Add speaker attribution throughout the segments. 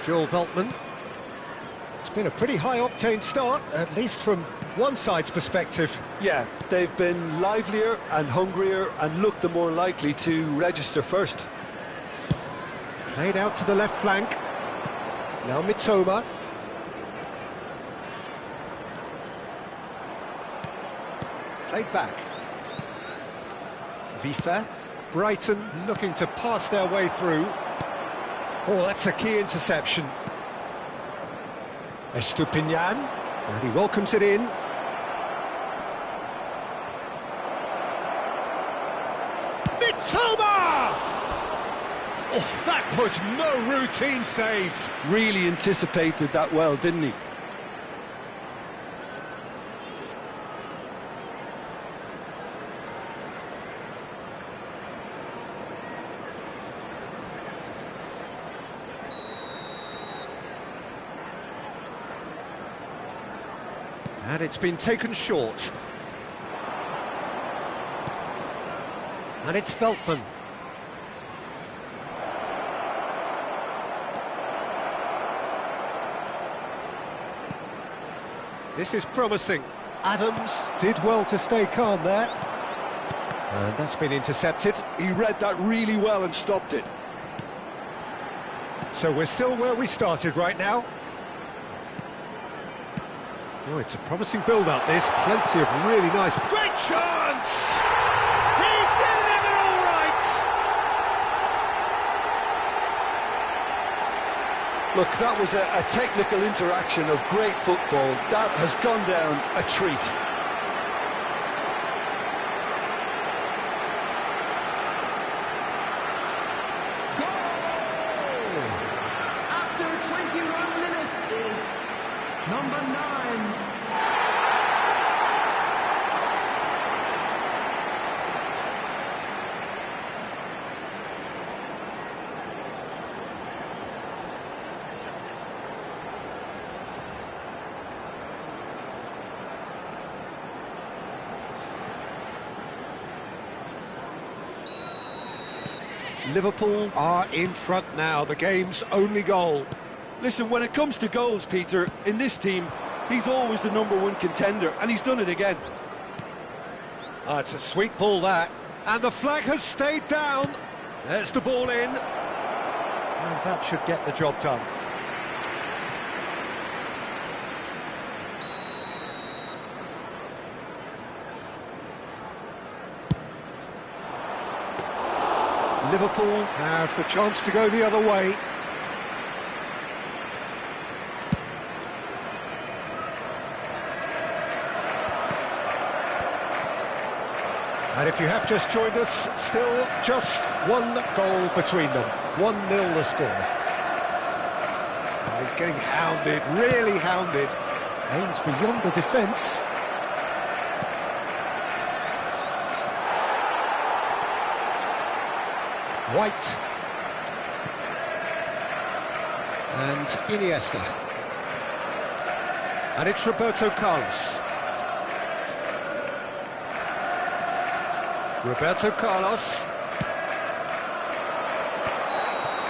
Speaker 1: Joel Veltman. It's been a pretty high-octane start, at least from one side's perspective.
Speaker 2: Yeah, they've been livelier and hungrier and looked the more likely to register first.
Speaker 1: Played out to the left flank. Now Mitoma. Played back. Vifa. Brighton looking to pass their way through. Oh, that's a key interception. Estupinian, and he welcomes it in. Mitoma! Oh, that was no routine save.
Speaker 2: Really anticipated that well, didn't he?
Speaker 1: And it's been taken short. And it's Veltman. This is promising. Adams did well to stay calm there. And that's been intercepted.
Speaker 2: He read that really well and stopped it.
Speaker 1: So we're still where we started right now. Oh, it's a promising build-up, this. Plenty of really nice... Great chance! He's delivered all right!
Speaker 2: Look, that was a technical interaction of great football. That has gone down a treat.
Speaker 3: After 21 minutes is number 9.
Speaker 1: Liverpool are in front now, the game's only goal.
Speaker 2: Listen, when it comes to goals, Peter, in this team, he's always the #1 contender, and he's done it again.
Speaker 1: Oh, it's a sweet ball, that. And the flag has stayed down. There's the ball in. And that should get the job done. Liverpool have the chance to go the other way. And if you have just joined us, still just one goal between them. 1-0 the score. Oh, he's getting hounded, really hounded. Aims beyond the defence. White. And Iniesta. And it's Roberto Carlos. Roberto Carlos.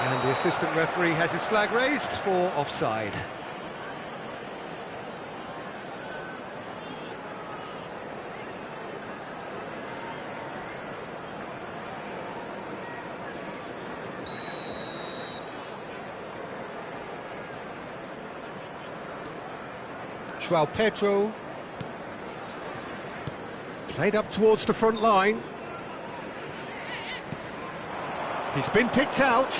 Speaker 1: And the assistant referee has his flag raised for offside. João Pedro. Played up towards the front line. He's been picked out.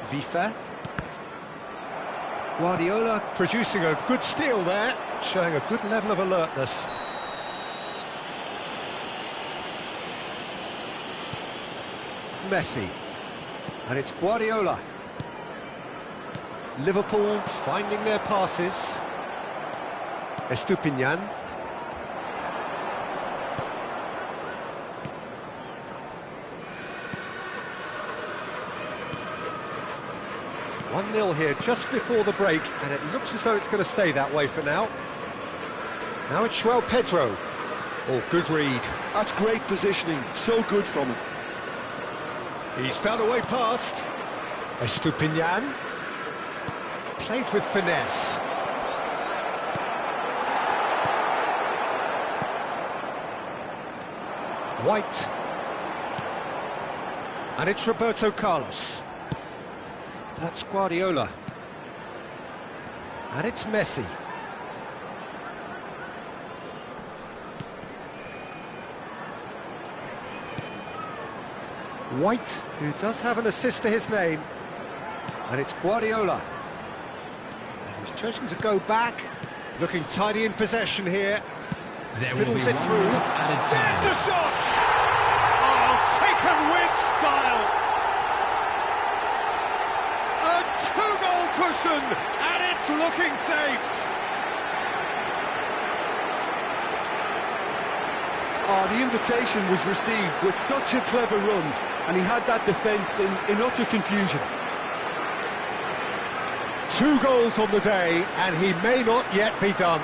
Speaker 1: Vifa. Guardiola producing a good steal there, showing a good level of alertness. Messi. And it's Guardiola. Liverpool finding their passes. Estupinian. One 1-0 here just before the break, and it looks as though it's going to stay that way for now. Now it's João Pedro. Oh, good read.
Speaker 2: That's great positioning, so good from him.
Speaker 1: He's found a way past. Estupinian. Played with finesse. White. And it's Roberto Carlos. That's Guardiola. And it's Messi. White, who does have an assist to his name. And it's Guardiola. And he's chosen to go back. Looking tidy in possession here. Fiddles it through. There's the shot! Oh, taken with style! A two-goal cushion, and it's looking safe!
Speaker 2: Oh, the invitation was received with such a clever run, and he had that defence in utter confusion.
Speaker 1: 2 goals on the day, and he may not yet be done.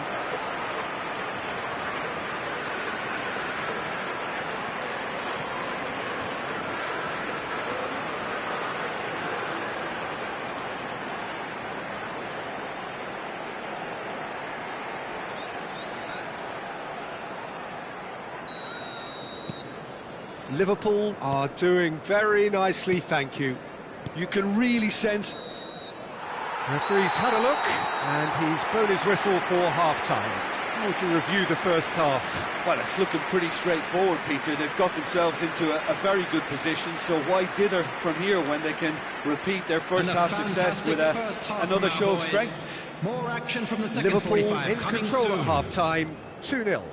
Speaker 1: Liverpool are doing very nicely, thank you.
Speaker 2: You can really sense...
Speaker 1: Referee's had a look, and he's blown his whistle for half-time. How would you review the first half?
Speaker 2: Well, it's looking pretty straightforward, Peter. They've got themselves into a very good position, so why dither from here when they can repeat their first half success with another show of strength?
Speaker 3: More action from the second
Speaker 1: Liverpool
Speaker 3: 45
Speaker 1: in control at half-time, 2-0.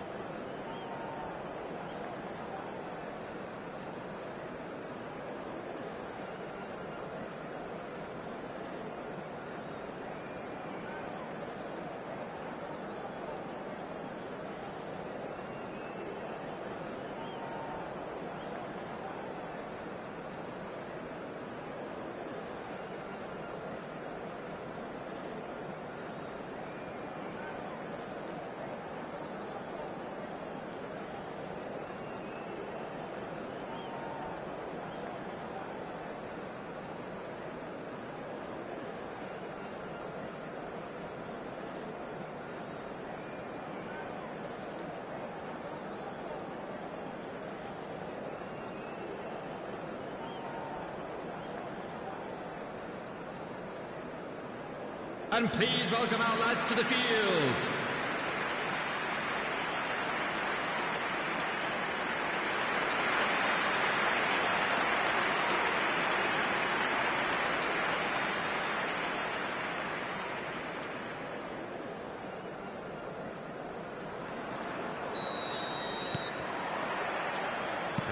Speaker 3: And please welcome our lads to the field.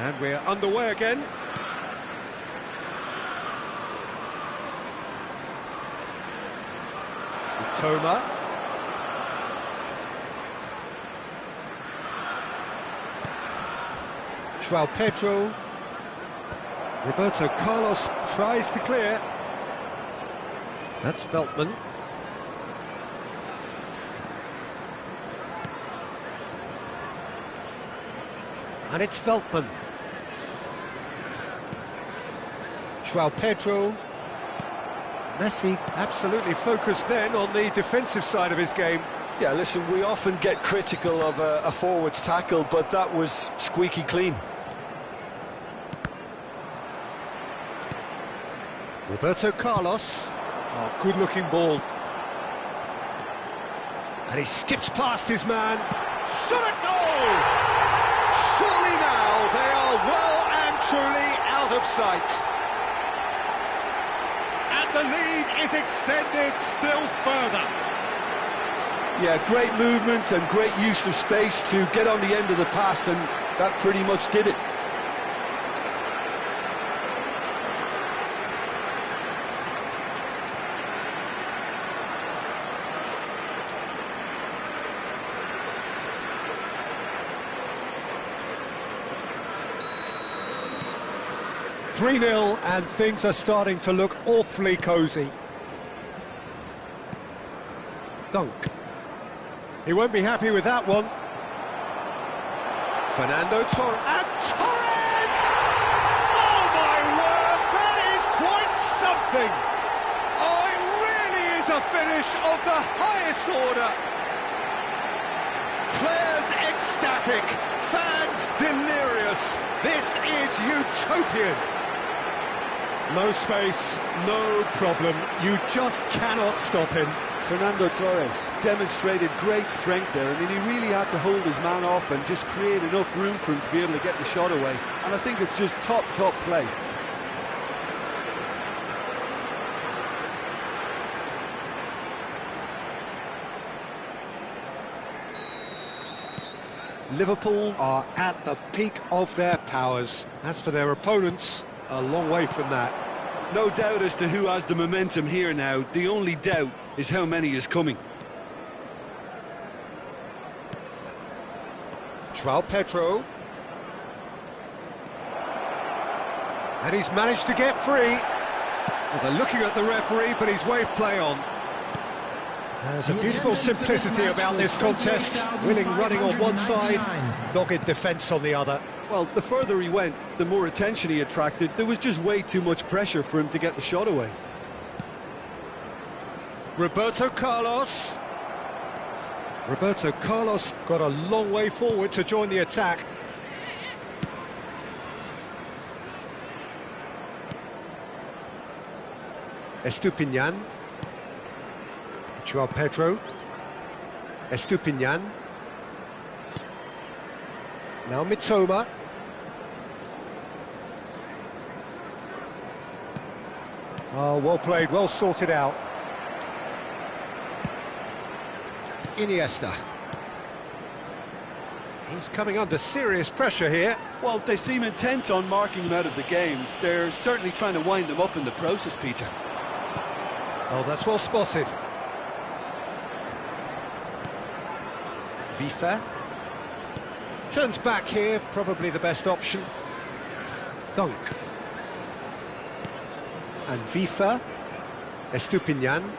Speaker 1: And we're underway again. Toma. João Pedro. Roberto Carlos tries to clear. That's Veltman. And it's Veltman. João Pedro. Messi absolutely focused then on the defensive side of his game.
Speaker 2: Yeah, listen, we often get critical of a forward's tackle, but that was squeaky clean.
Speaker 1: Roberto Carlos. Oh, good-looking ball. And he skips past his man. Shot at goal! Surely now they are well and truly out of sight. The lead is extended still further.
Speaker 2: Yeah, great movement and great use of space to get on the end of the pass, and that pretty much did it.
Speaker 1: .3-0 and things are starting to look awfully cosy. Dunk. He won't be happy with that one. Fernando Torres. And Torres! Oh my word! thing. Oh, it really is a finish of the highest order. Players ecstatic, fans delirious. This is utopian. No space, no problem. You just cannot stop him.
Speaker 2: Fernando Torres demonstrated great strength there. I mean, he really had to hold his man off and just create enough room for him to be able to get the shot away. And I think it's just top play.
Speaker 1: Liverpool are at the peak of their powers. As for their opponents, a long way from that.
Speaker 2: No doubt as to who has the momentum here now. The only doubt is how many is coming.
Speaker 1: João Pedro. And he's managed to get free. Well, they're looking at the referee, but he's waved play on. There's a beautiful simplicity about this contest. Willing running on one side, dogged defence on the other.
Speaker 2: Well, the further he went, the more attention he attracted. There was just way too much pressure for him to get the shot away.
Speaker 1: Roberto Carlos. Roberto Carlos got a long way forward to join the attack. Estupiñán. João Pedro. Estupiñán. Now Mitoma. Oh, well played, well sorted out. Iniesta. He's coming under serious pressure here.
Speaker 2: Well, they seem intent on marking him out of the game. They're certainly trying to wind them up in the process, Peter.
Speaker 1: Oh, that's well spotted. Vifa. Turns back here, probably the best option. Dunk. And Vifa. Estupiñán.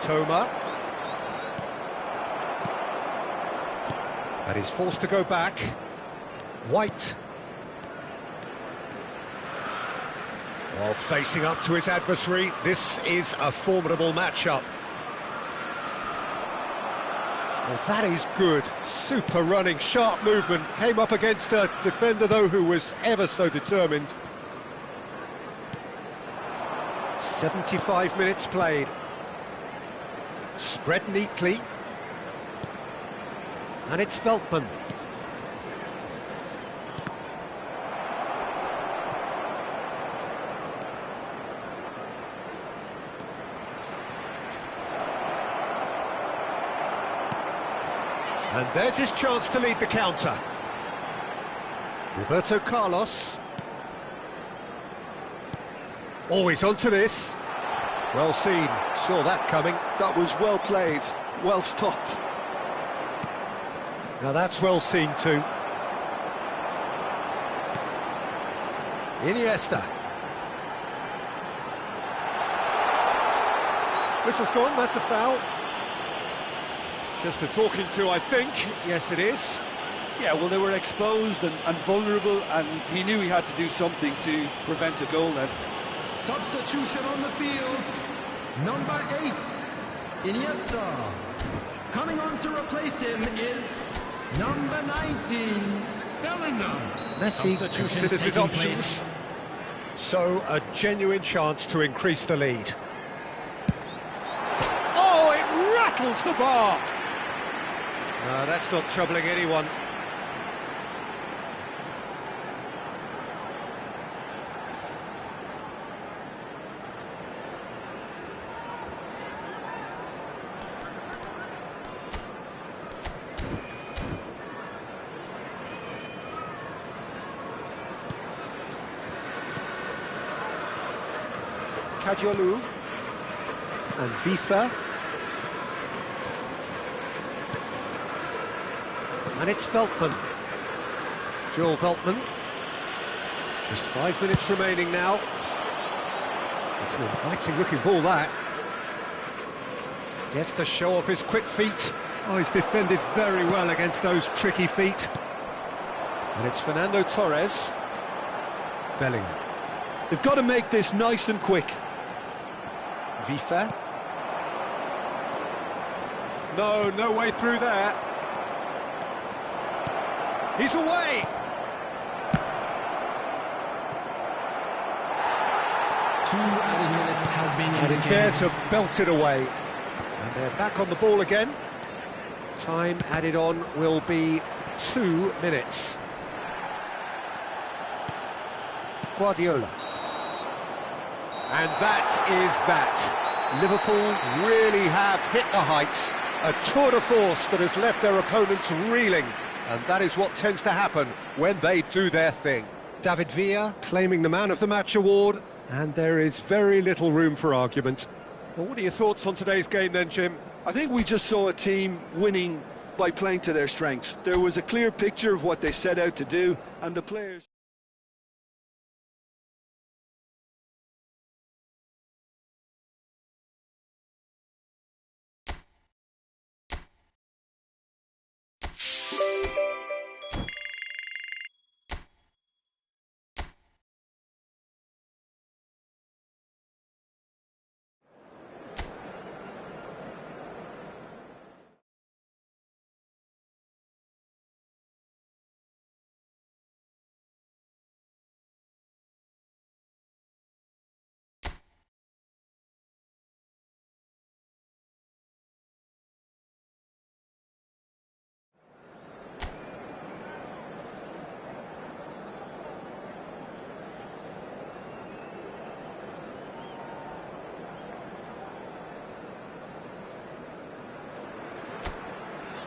Speaker 1: Toma. And he's forced to go back. White. While facing up to his adversary, this is a formidable matchup. Well, that is good. Super running, sharp movement. Came up against a defender, though, who was ever so determined. 75 minutes played. Spread neatly. And it's Veltman. And there's his chance to lead the counter. Roberto Carlos. Always onto this. Well seen, saw that coming.
Speaker 2: That was well played, well stopped.
Speaker 1: Now that's well seen too. Iniesta. Whistle's gone, that's a foul. Just a talking to, I think. Yes, it is.
Speaker 2: Yeah, well, they were exposed and vulnerable, and he knew he had to do something to prevent a goal then.
Speaker 3: Substitution on the field. Number 8, Iniesta. Coming on to replace him is number 19, Bellingham.
Speaker 1: Messi considers his options. So, a genuine chance to increase the lead. Oh, it rattles the bar! No, that's not troubling anyone. Kajolu and Vifa, and it's Veltman. Joel Veltman. Just 5 minutes remaining now. It's an inviting looking ball, that. Gets to show off his quick feet. Oh, he's defended very well against those tricky feet. And it's Fernando Torres. Bellingham.
Speaker 2: They've got to make this nice and quick.
Speaker 1: Vifa. No way through there. He's away.
Speaker 3: Two added minutes has been
Speaker 1: And it's there to belt it away. And they're back on the ball again. Time added on will be 2 minutes. Guardiola. And that is that. Liverpool really have hit the heights. A tour de force that has left their opponents reeling. And that is what tends to happen when they do their thing. David Villa claiming the Man of the Match award. And there is very little room for argument. Well, what are your thoughts on today's game then, Jim?
Speaker 2: I think we just saw a team winning by playing to their strengths. There was a clear picture of what they set out to do, and the players...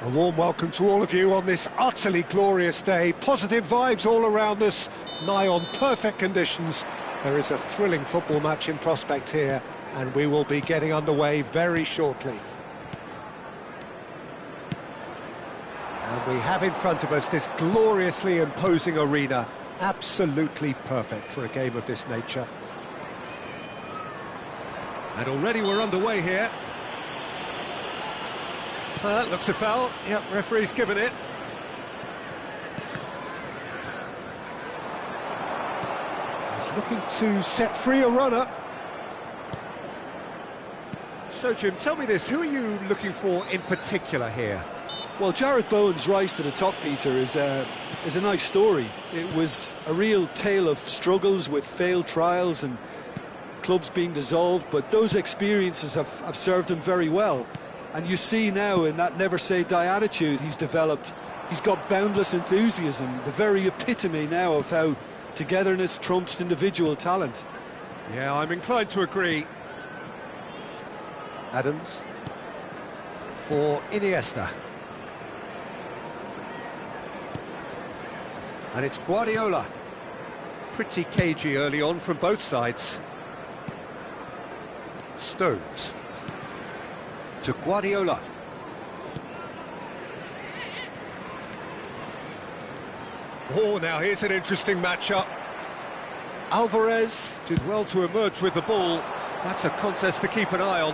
Speaker 1: A warm welcome to all of you on this utterly glorious day. Positive vibes all around us, nigh on perfect conditions. There is a thrilling football match in prospect here, and we will be getting underway very shortly. And we have in front of us this gloriously imposing arena, absolutely perfect for a game of this nature. And already we're underway here. That looks a foul. Yep, referee's given it. He's looking to set free a runner. So, Jim, tell me this, who are you looking for in particular here?
Speaker 2: Well, Jarrett Bowen's rise to the top, Peter, is a nice story. It was a real tale of struggles with failed trials and clubs being dissolved, but those experiences have served him very well. And you see now in that never say die attitude he's developed, he's got boundless enthusiasm, the very epitome now of how togetherness trumps individual talent.
Speaker 1: Yeah, I'm inclined to agree. Adams for Iniesta. And it's Guardiola. Pretty cagey early on from both sides. Stones. To Guardiola. Oh, now here's an interesting matchup. Alvarez did well to emerge with the ball. That's a contest to keep an eye on.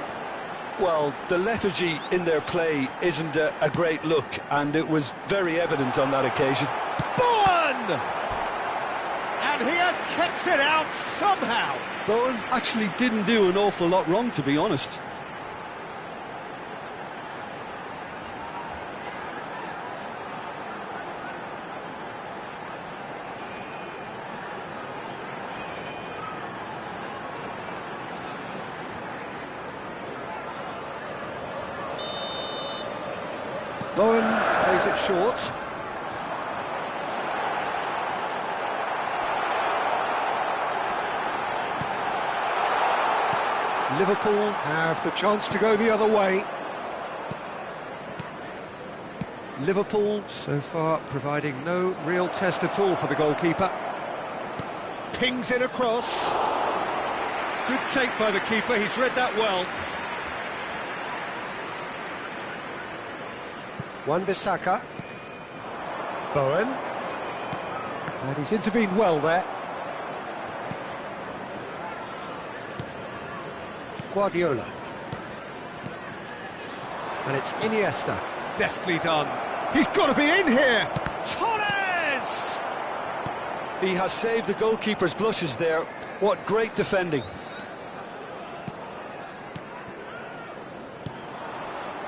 Speaker 2: Well, the lethargy in their play isn't a great look, and it was very evident on that occasion.
Speaker 1: Bowen! And he has kept it out somehow.
Speaker 2: Bowen actually didn't do an awful lot wrong, to be honest.
Speaker 1: Bowen plays it short. Liverpool have the chance to go the other way. Liverpool so far providing no real test at all for the goalkeeper. Pings it across. Good take by the keeper, he's read that well. Wan-Bissaka. Bowen. And he's intervened well there. Guardiola. And it's Iniesta. Deftly done. He's got to be in here! Torres!
Speaker 2: He has saved the goalkeeper's blushes there. What great defending.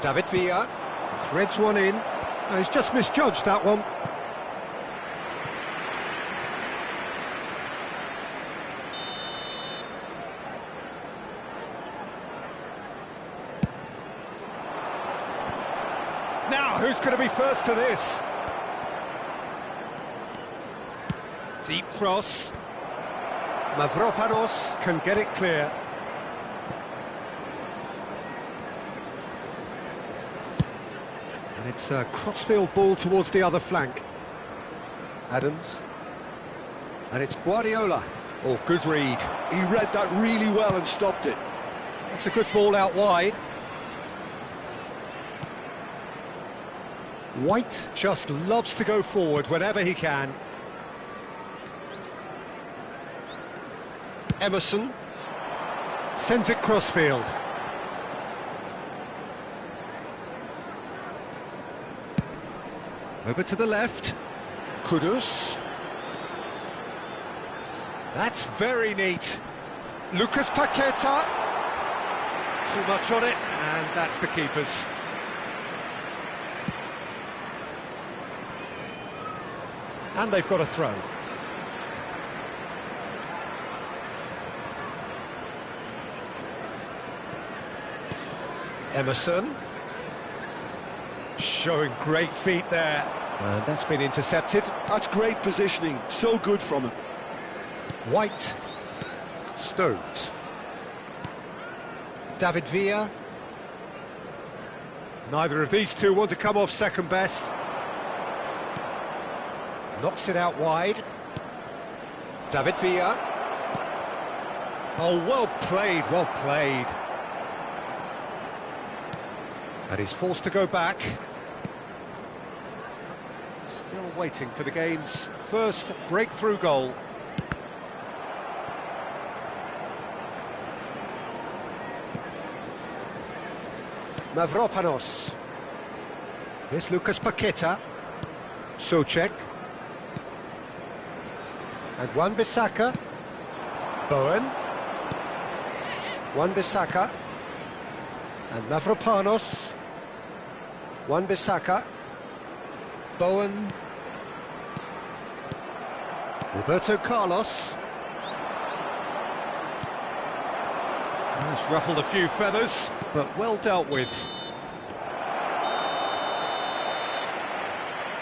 Speaker 1: David Villa threads one in. He's just misjudged that one. Now, who's going to be first to this? Deep cross. Mavropanos can get it clear. And it's a crossfield ball towards the other flank. Adams. And it's Guardiola. Oh, good read.
Speaker 2: He read that really well and stopped it.
Speaker 1: That's a good ball out wide. White just loves to go forward whenever he can. Emerson sends it crossfield. Over to the left. Kudus. That's very neat. Lucas Paqueta. Too much on it, and that's the keeper's. And they've got a throw. Emerson. Showing great feet there. And that's been intercepted.
Speaker 2: That's great positioning. So good from him.
Speaker 1: White. Stones. David Villa. Neither of these two want to come off second best. Knocks it out wide. David Villa. Oh, well played, well played. And he's forced to go back. Still waiting for the game's first breakthrough goal. Mavropanos. Here's Lucas Paqueta. Soucek. And Wan-Bissaka. Bowen. Wan-Bissaka. And Mavropanos. Wan-Bissaka. Bowen. Roberto Carlos. He's ruffled a few feathers, but well dealt with.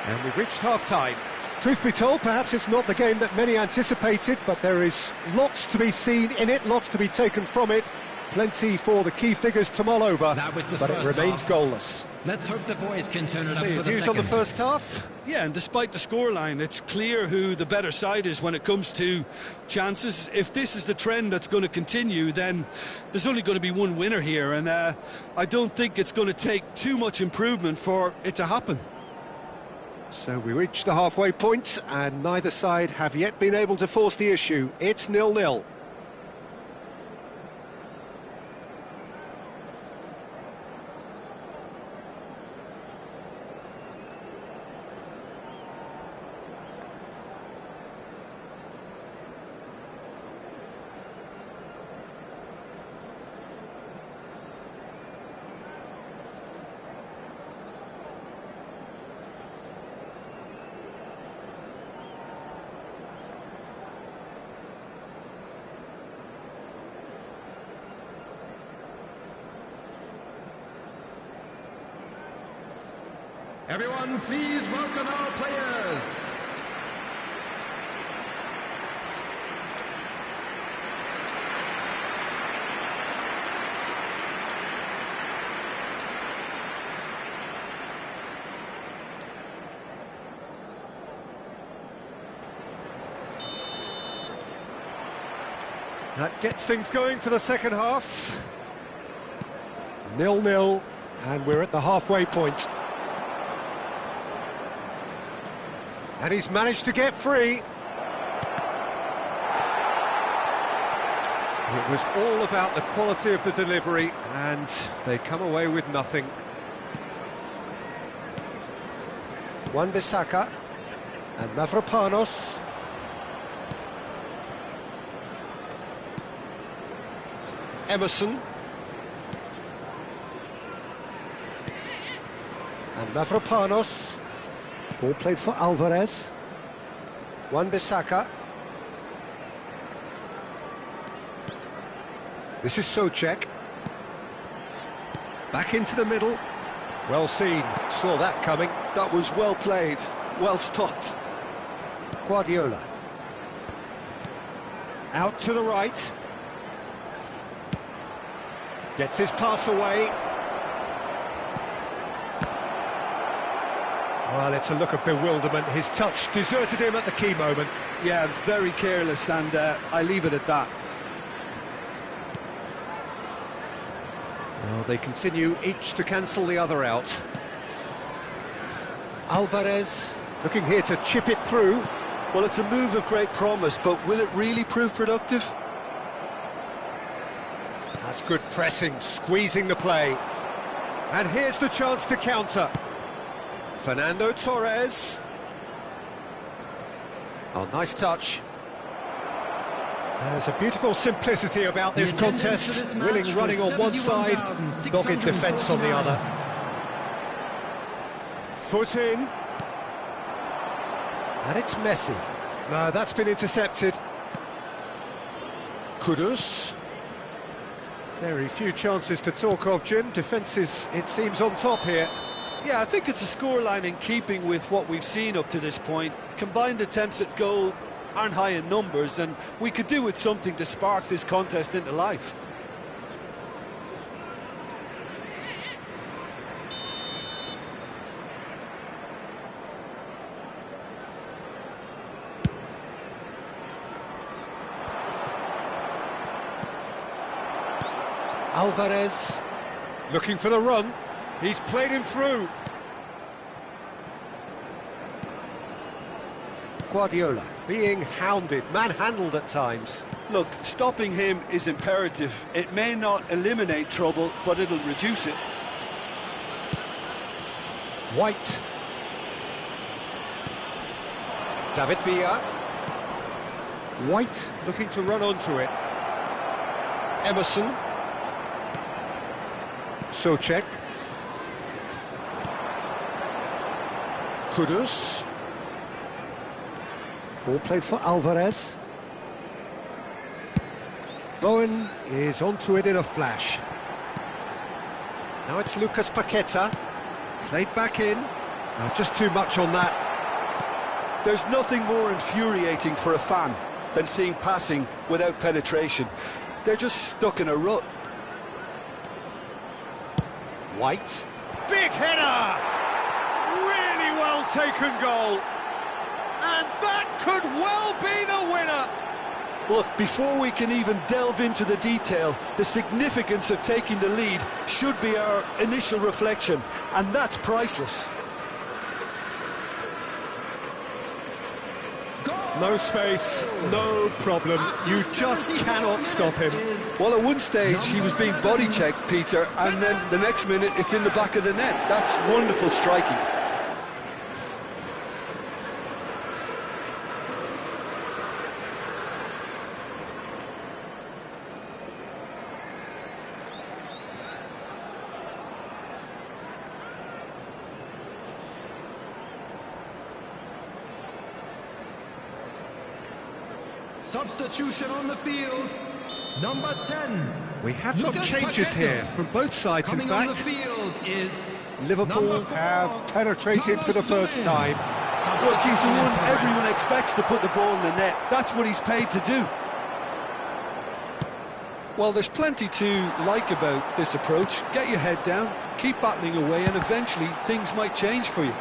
Speaker 1: And we've reached half-time. Truth be told, perhaps it's not the game that many anticipated, but there is lots to be seen in it, lots to be taken from it. Plenty for the key figures to mull over, but it remains goalless.
Speaker 3: Let's hope the boys can turn it up
Speaker 1: So
Speaker 3: for the
Speaker 1: views
Speaker 3: second.
Speaker 1: on the first half?
Speaker 2: Yeah, and despite the scoreline, it's clear who the better side is when it comes to chances. If this is the trend that's going to continue, then there's only going to be one winner here, and I don't think it's going to take too much improvement for it to happen.
Speaker 1: So we reach the halfway point, and neither side have yet been able to force the issue. It's 0-0.
Speaker 3: Everyone, please welcome our players.
Speaker 1: That gets things going for the second half. 0-0, and we're at the halfway point. And he's managed to get free. It was all about the quality of the delivery, and they come away with nothing. Wan-Bissaka and Mavropanos. Emerson. And Mavropanos. Ball played for Alvarez. Wan-Bissaka. This is Souček. Back into the middle. Well seen, saw that coming.
Speaker 2: That was well played, well stopped.
Speaker 1: Guardiola. Out to the right. Gets his pass away. Well, it's a look of bewilderment. His touch deserted him at the key moment.
Speaker 2: Yeah, very careless, and I leave it at that.
Speaker 1: Well, they continue each to cancel the other out. Alvarez looking here to chip it through.
Speaker 2: Well, it's a move of great promise, but will it really prove productive?
Speaker 1: That's good pressing, squeezing the play. And here's the chance to counter. Fernando Torres. Oh, nice touch. There's a beautiful simplicity about this contest. Willing running on one side, dogged defence on the other. Foot in. And it's Messi. No, that's been intercepted. Kudus. Very few chances to talk of, Jim. Defence is, it seems, on top here.
Speaker 2: Yeah, I think it's a scoreline in keeping with what we've seen up to this point. Combined attempts at goal aren't high in numbers, and we could do with something to spark this contest into life.
Speaker 1: Alvarez looking for the run. He's played him through. Guardiola being hounded, manhandled at times.
Speaker 2: Look, stopping him is imperative. It may not eliminate trouble, but it'll reduce it.
Speaker 1: White. David Villa. White looking to run onto it. Emerson. Souček. Kudus. Ball played for Alvarez. Bowen is onto it in a flash. Now it's Lucas Paqueta. Played back in. Just too much on that.
Speaker 2: There's nothing more infuriating for a fan than seeing passing without penetration. They're just stuck in a rut.
Speaker 1: White. Big header! Really well taken goal. And that could well be the winner.
Speaker 2: Look, before we can even delve into the detail, the significance of taking the lead should be our initial reflection, and that's priceless.
Speaker 1: No space, no problem. You just cannot stop him.
Speaker 2: Well, at one stage he was being body checked, Peter, and then the next minute it's in the back of the net. That's wonderful striking.
Speaker 3: Substitution on the field, number 10.
Speaker 1: We have got changes here from both sides, in
Speaker 3: Coming on the
Speaker 1: fact.
Speaker 3: field is
Speaker 1: Liverpool have penetrated for the first time.
Speaker 2: Look, he's the one everyone expects to put the ball in the net. That's what he's paid to do. Well, there's plenty to like about this approach. Get your head down, keep battling away, and eventually things might change for you.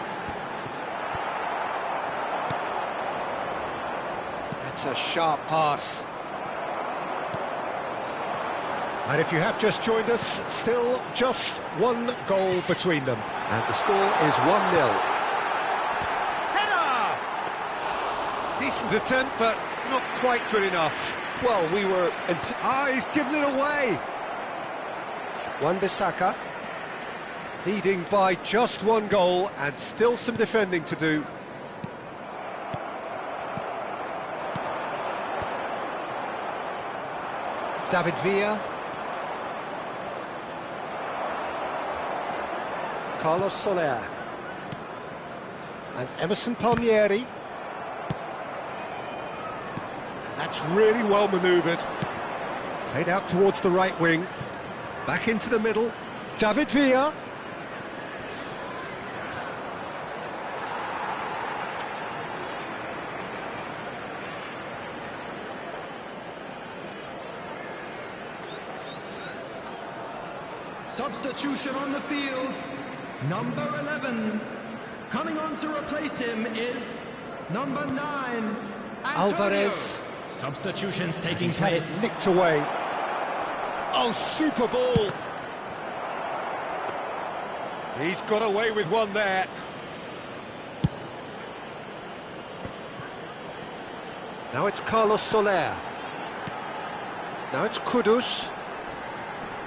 Speaker 1: That's a sharp pass. And if you have just joined us, still just one goal between them. And the score is 1-0. Header! Decent attempt, but not quite good enough.
Speaker 2: Well, we were...
Speaker 1: He's given it away. Wan-Bissaka leading by just one goal and still some defending to do. David Villa. Carlos Soler. And Emerson Palmieri. That's really well manoeuvred. Played out towards the right wing. Back into the middle. David Villa.
Speaker 3: Substitution on the field. Number 11. Coming on to replace him is number 9.
Speaker 1: Alvarez.
Speaker 3: Substitutions taking
Speaker 1: He's had
Speaker 3: place.
Speaker 1: it nicked away. Oh, super ball. He's got away with one there. Now it's Carlos Soler. Now it's Kudus.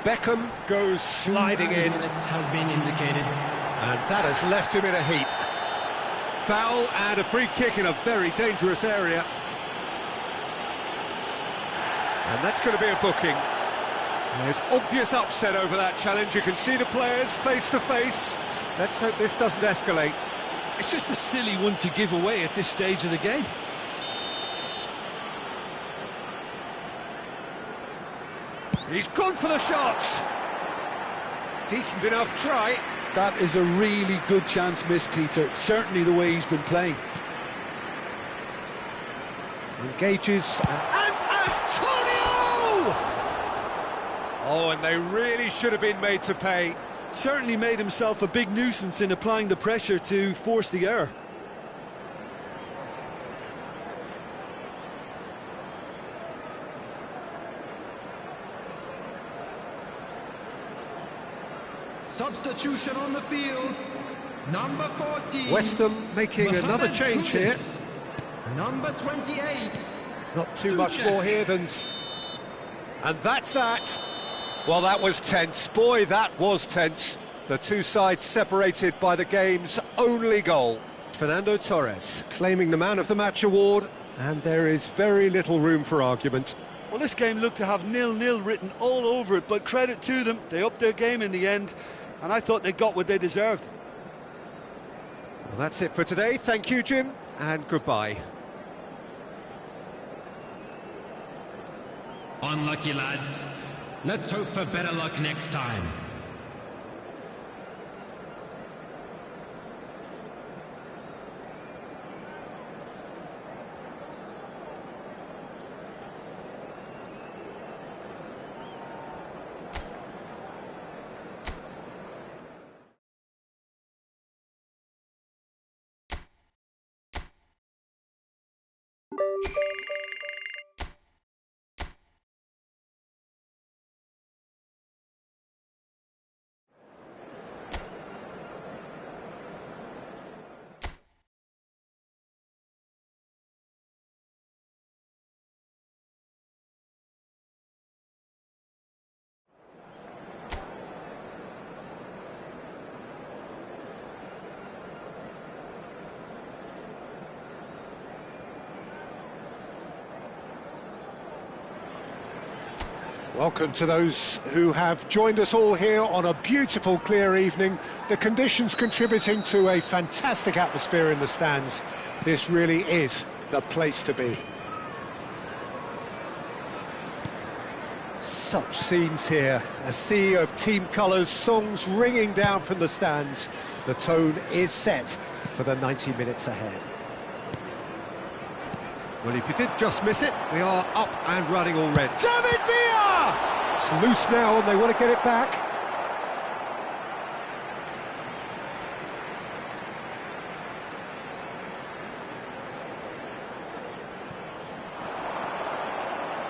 Speaker 1: Beckham goes sliding in.
Speaker 3: Minutes has been indicated.
Speaker 1: And that has left him in a heap. Foul and a free kick in a very dangerous area. And that's going to be a booking. There's obvious upset over that challenge. You can see the players face to face. Let's hope this doesn't escalate.
Speaker 2: It's just a silly one to give away at this stage of the game.
Speaker 1: He's gone for the shots. Decent enough try.
Speaker 2: That is a really good chance missed, Peter. Certainly the way he's been playing.
Speaker 1: Engages and Antonio! Oh, and they really should have been made to pay.
Speaker 2: Certainly made himself a big nuisance in applying the pressure to force the error.
Speaker 3: Substitution on the field. Number 14.
Speaker 1: West Ham making another change here.
Speaker 3: Number 28.
Speaker 1: Not too much more here than... And that's that. Well, that was tense. Boy, that was tense. The two sides separated by the game's only goal. Fernando Torres claiming the Man of the Match award, and there is very little room for argument.
Speaker 2: Well, this game looked to have 0-0 written all over it, but credit to them. They upped their game in the end, and I thought they got what they deserved.
Speaker 1: Well, that's it for today. Thank you, Jim, and goodbye.
Speaker 3: Unlucky, lads. Let's hope for better luck next time.
Speaker 1: Welcome to those who have joined us all here on a beautiful, clear evening. The conditions contributing to a fantastic atmosphere in the stands. This really is the place to be. Such scenes here, a sea of team colours, songs ringing down from the stands. The tone is set for the 90 minutes ahead. Well, if you did just miss it, we are up and running already. David Villa! It's loose now and they want to get it back.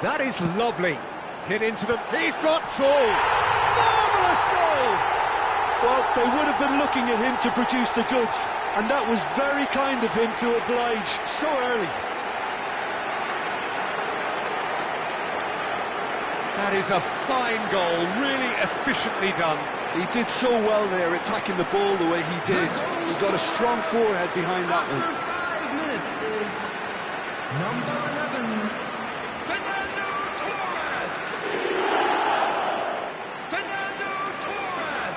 Speaker 1: That is lovely. Hit into them. He's got two. Marvellous goal!
Speaker 2: Well, they would have been looking at him to produce the goods, and that was very kind of him to oblige so early.
Speaker 1: That is a fine goal, really efficiently done.
Speaker 2: He did so well there, attacking the ball the way he did. He got a strong forehead behind that one.
Speaker 3: After 5 minutes is number 11, Fernando Torres. Fernando Torres.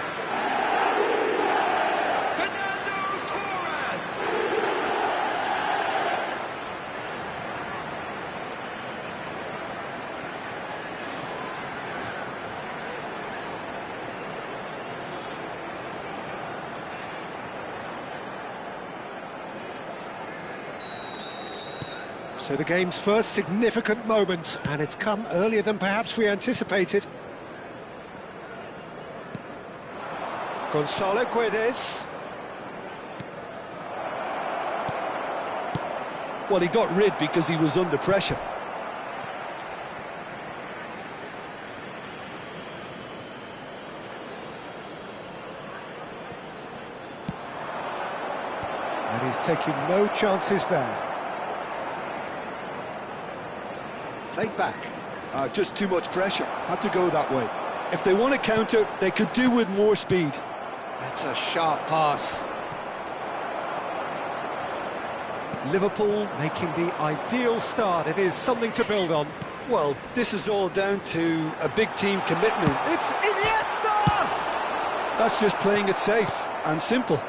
Speaker 1: So the game's first significant moment, and it's come earlier than perhaps we anticipated. Gonzalo Guedes.
Speaker 2: Well, he got rid because he was under pressure.
Speaker 1: And he's taking no chances there. Played back.
Speaker 2: Just too much pressure. Had to go that way. If they want to counter, they could do with more speed.
Speaker 1: That's a sharp pass. Liverpool making the ideal start. It is something to build on.
Speaker 2: Well, this is all down to a big team commitment.
Speaker 1: It's Iniesta!
Speaker 2: That's just playing it safe and simple.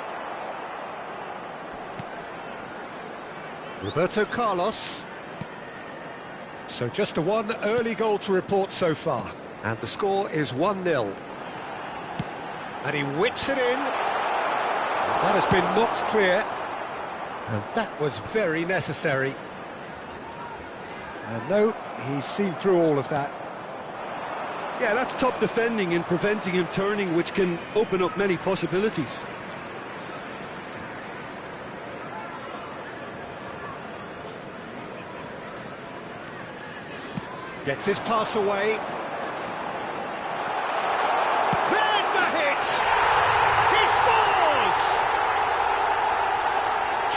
Speaker 1: Roberto Carlos. So just the one early goal to report so far. And the score is 1-0. And he whips it in. And that has been knocked clear. And that was very necessary. And no, he's seen through all of that.
Speaker 2: Yeah, that's top defending and preventing him turning, which can open up many possibilities.
Speaker 1: Gets his pass away. There's the hit! He scores!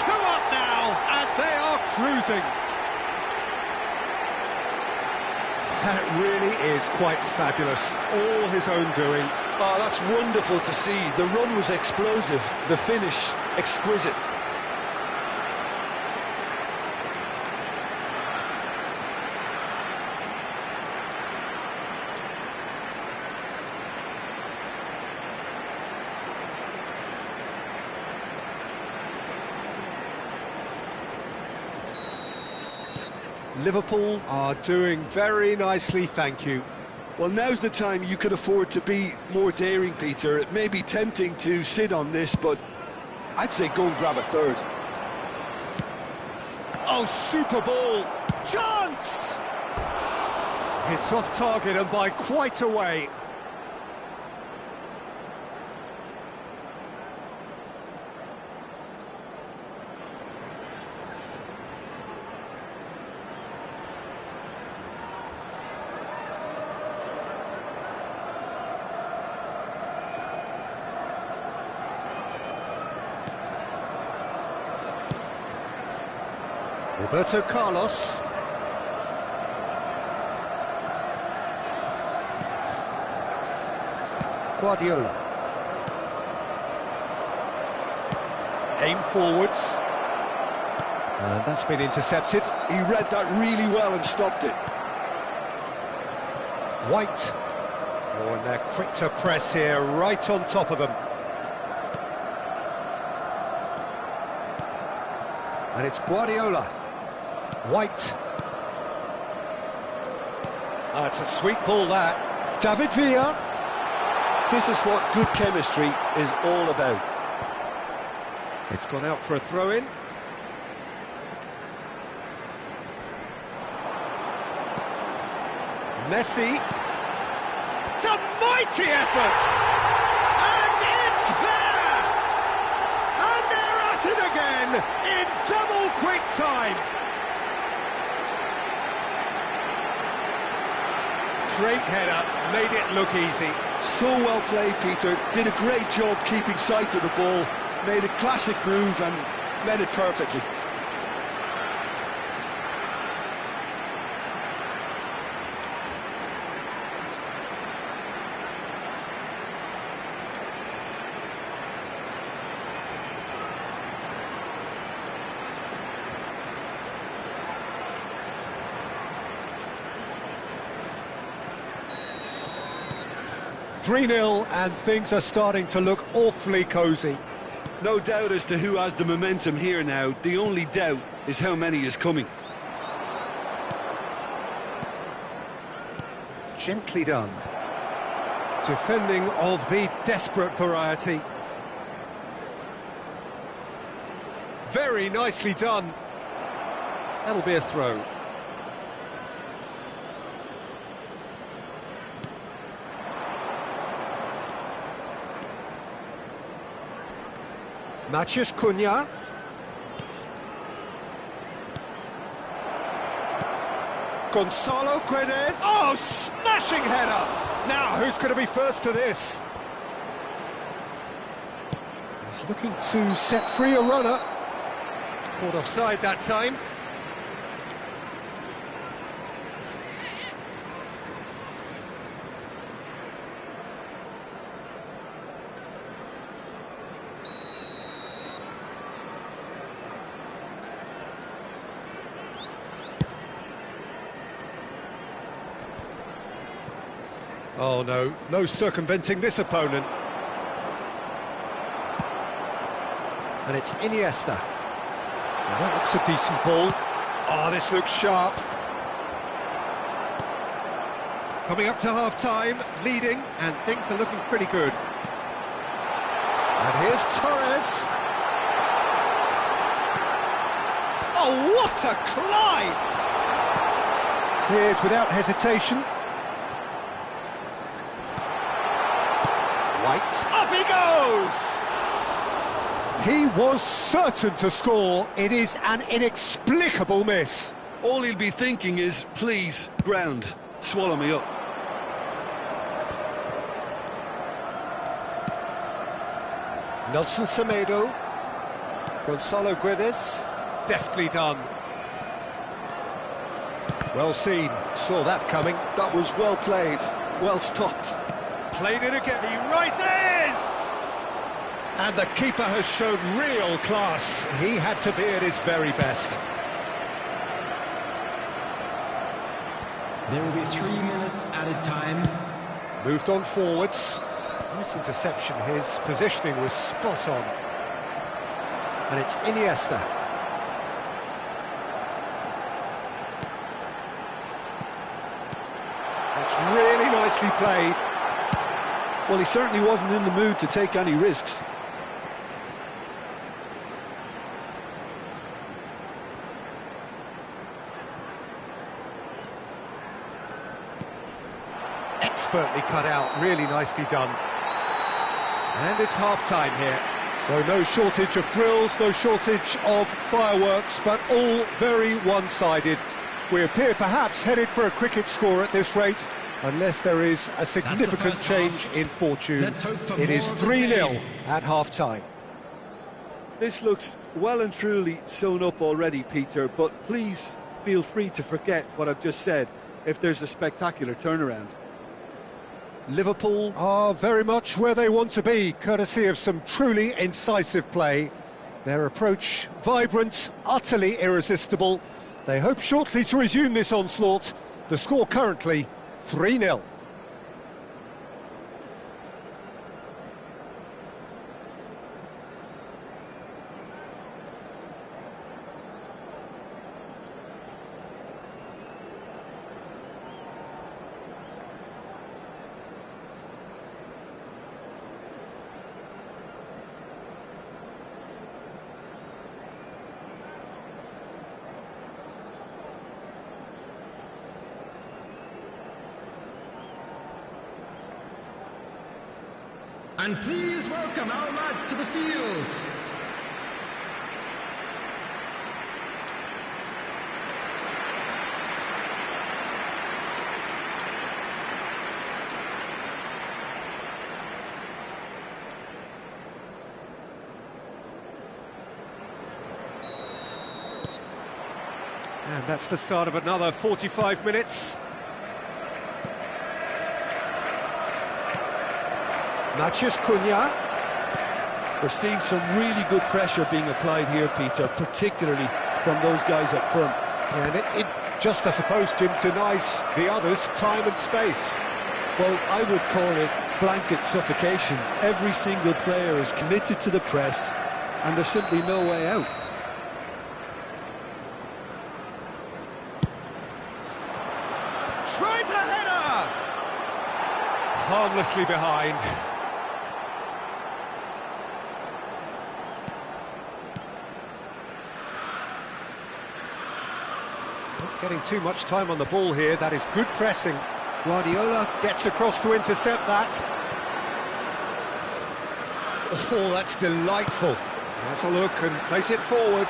Speaker 1: 2 up now, and they are cruising. That really is quite fabulous. All his own doing.
Speaker 2: Oh, that's wonderful to see. The run was explosive, the finish exquisite.
Speaker 1: Liverpool are doing very nicely, thank you.
Speaker 2: Well, now's the time you could afford to be more daring, Peter. It may be tempting to sit on this, but I'd say go and grab a third.
Speaker 1: Oh, super ball! Chance! It's off target and by quite a way. Roberto Carlos. Guardiola. Aim forwards. And that's been intercepted.
Speaker 2: He read that really well and stopped it.
Speaker 1: White. Oh, and they're quick to press here, right on top of them. And it's Guardiola. White. It's a sweet ball, that. David Villa.
Speaker 2: This is what good chemistry is all about.
Speaker 1: It's gone out for a throw-in. Messi. It's a mighty effort! And it's there! And they're at it again in double quick time. Great header, made it look easy.
Speaker 2: So well played, Peter. Did a great job keeping sight of the ball. Made a classic move and met it perfectly.
Speaker 1: (3-0) and things are starting to look awfully cosy.
Speaker 2: No doubt as to who has the momentum here now. The only doubt is how many is coming.
Speaker 1: Gently done. Defending of the desperate variety. Very nicely done. That'll be a throw. Matheus Cunha. Gonzalo Guedes. Oh, smashing header! Now, who's going to be first to this? He's looking to set free a runner. Caught offside that time. Oh no, no circumventing this opponent. And it's Iniesta. Well, that looks a decent ball. Oh, this looks sharp. Coming up to half-time, leading, and things are looking pretty good. And here's Torres. Oh, what a climb! Cleared without hesitation. White, up he goes! He was certain to score. It is an inexplicable miss.
Speaker 2: All he'll be thinking is, please, ground, swallow me up.
Speaker 1: Nelson Semedo. Gonzalo Guedes. Deftly done. Well seen. Saw that coming.
Speaker 2: That was well played, well stopped.
Speaker 1: Played it again, he rises! And the keeper has shown real class. He had to be at his very best.
Speaker 3: There will be 3 minutes added time.
Speaker 1: Moved on forwards. Nice interception, his positioning was spot on. And it's Iniesta. That's really nicely played.
Speaker 2: Well, he certainly wasn't in the mood to take any risks.
Speaker 1: Expertly cut out, really nicely done. And it's half-time here. So no shortage of thrills, no shortage of fireworks, but all very one-sided. We appear perhaps headed for a cricket score at this rate, unless there is a significant change in fortune. It is 3-0 at half-time.
Speaker 2: This looks well and truly sewn up already, Peter, but please feel free to forget what I've just said if there's a spectacular turnaround.
Speaker 1: Liverpool are very much where they want to be, courtesy of some truly incisive play. Their approach vibrant, utterly irresistible. They hope shortly to resume this onslaught. The score currently 3-0.
Speaker 3: And please welcome our lads to the field.
Speaker 1: And that's the start of another 45 minutes. Matheus Cunha.
Speaker 2: We're seeing some really good pressure being applied here, Peter, particularly from those guys up front.
Speaker 1: And it just, I suppose, Jim, denies the others time and space.
Speaker 2: Well, I would call it blanket suffocation. Every single player is committed to the press, and there's simply no way out.
Speaker 1: Tries a header! Harmlessly behind. Getting too much time on the ball here. That is good pressing. Guardiola gets across to intercept that. Oh, that's delightful. Has a look and place it forward.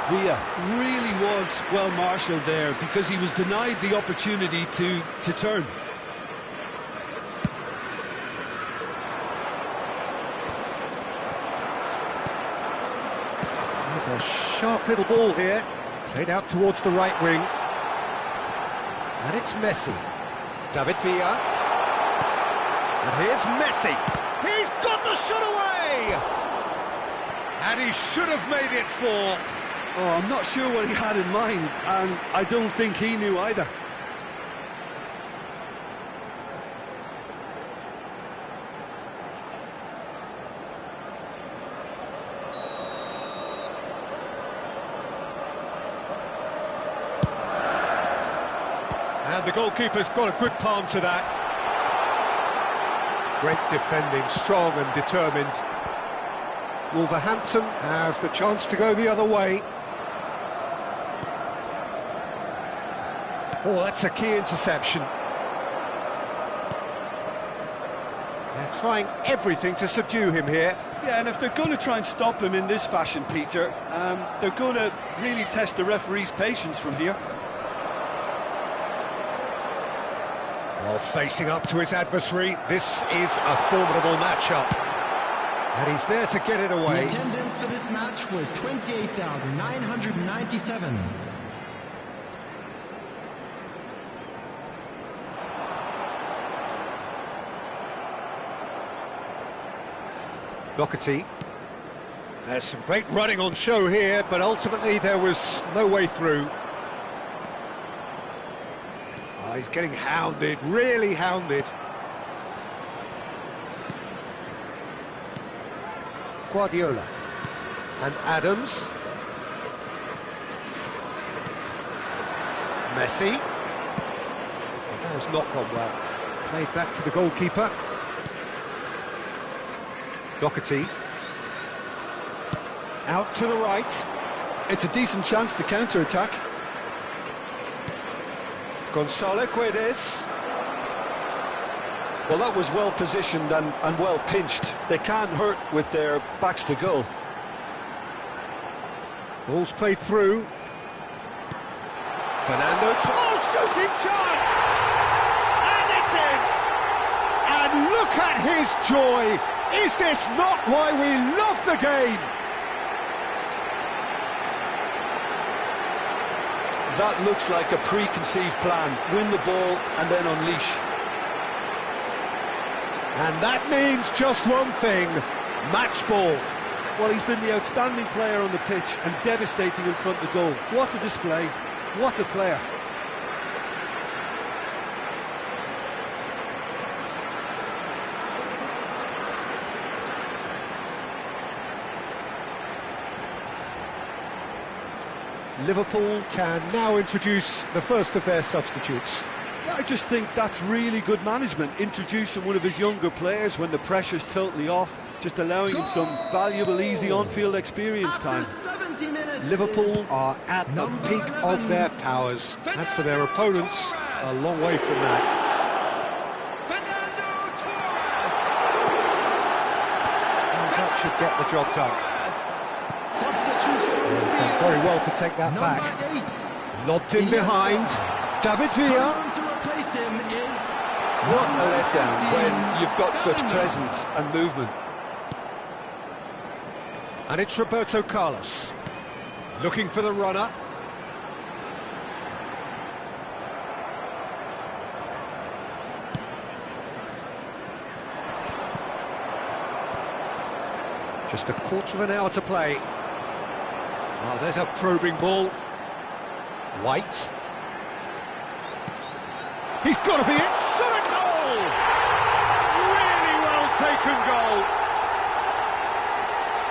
Speaker 2: Villa really was well marshalled there because he was denied the opportunity to turn.
Speaker 1: There's a sharp little ball here, played out towards the right wing. And it's Messi. David Villa. And here's Messi. He's got the shot away! And he should have made it 4.
Speaker 2: Oh, I'm not sure what he had in mind, and I don't think he knew either.
Speaker 1: And the goalkeeper's got a good palm to that. Great defending, strong and determined. Wolverhampton have the chance to go the other way. Oh, that's a key interception. They're trying everything to subdue him here.
Speaker 2: Yeah, and if they're going to try and stop him in this fashion, Peter, they're going to really test the referee's patience from here.
Speaker 1: Oh, facing up to his adversary, this is a formidable matchup. And he's there to get it away.
Speaker 3: The attendance for this match was 28,997.
Speaker 1: Doherty. There's some great running on show here, but ultimately there was no way through. Oh, he's getting hounded, really hounded. Guardiola. And Adams. Messi. That has not gone well. Played back to the goalkeeper. Doherty. Out to the right.
Speaker 2: It's a decent chance to counter-attack.
Speaker 1: Gonzalo Guedes.
Speaker 2: Well, that was well positioned and well pinched. They can't hurt with their backs to goal.
Speaker 1: Ball's played through. Fernando. Oh, shooting chance! And it's in! And look at his joy! Is this not why we love the game?
Speaker 2: That looks like a preconceived plan. Win the ball and then unleash.
Speaker 1: And that means just one thing, match ball.
Speaker 2: Well, he's been the outstanding player on the pitch and devastating in front of goal. What a display, what a player.
Speaker 1: Liverpool can now introduce the first of their substitutes.
Speaker 2: I just think that's really good management, introducing one of his younger players when the pressure's totally off, just allowing him some valuable, easy on-field experience time.
Speaker 1: Liverpool are at the peak of their powers. As for their opponents, a long way from that. And that should get the job done. He's done very well to take that back. Lobbed in behind. David Villa.
Speaker 2: What a letdown when you've got such presence and movement.
Speaker 1: And it's Roberto Carlos. Looking for the runner. Just a quarter of an hour to play. Oh, there's a probing ball. White. He's got to be in. Shot a goal! Really well taken goal.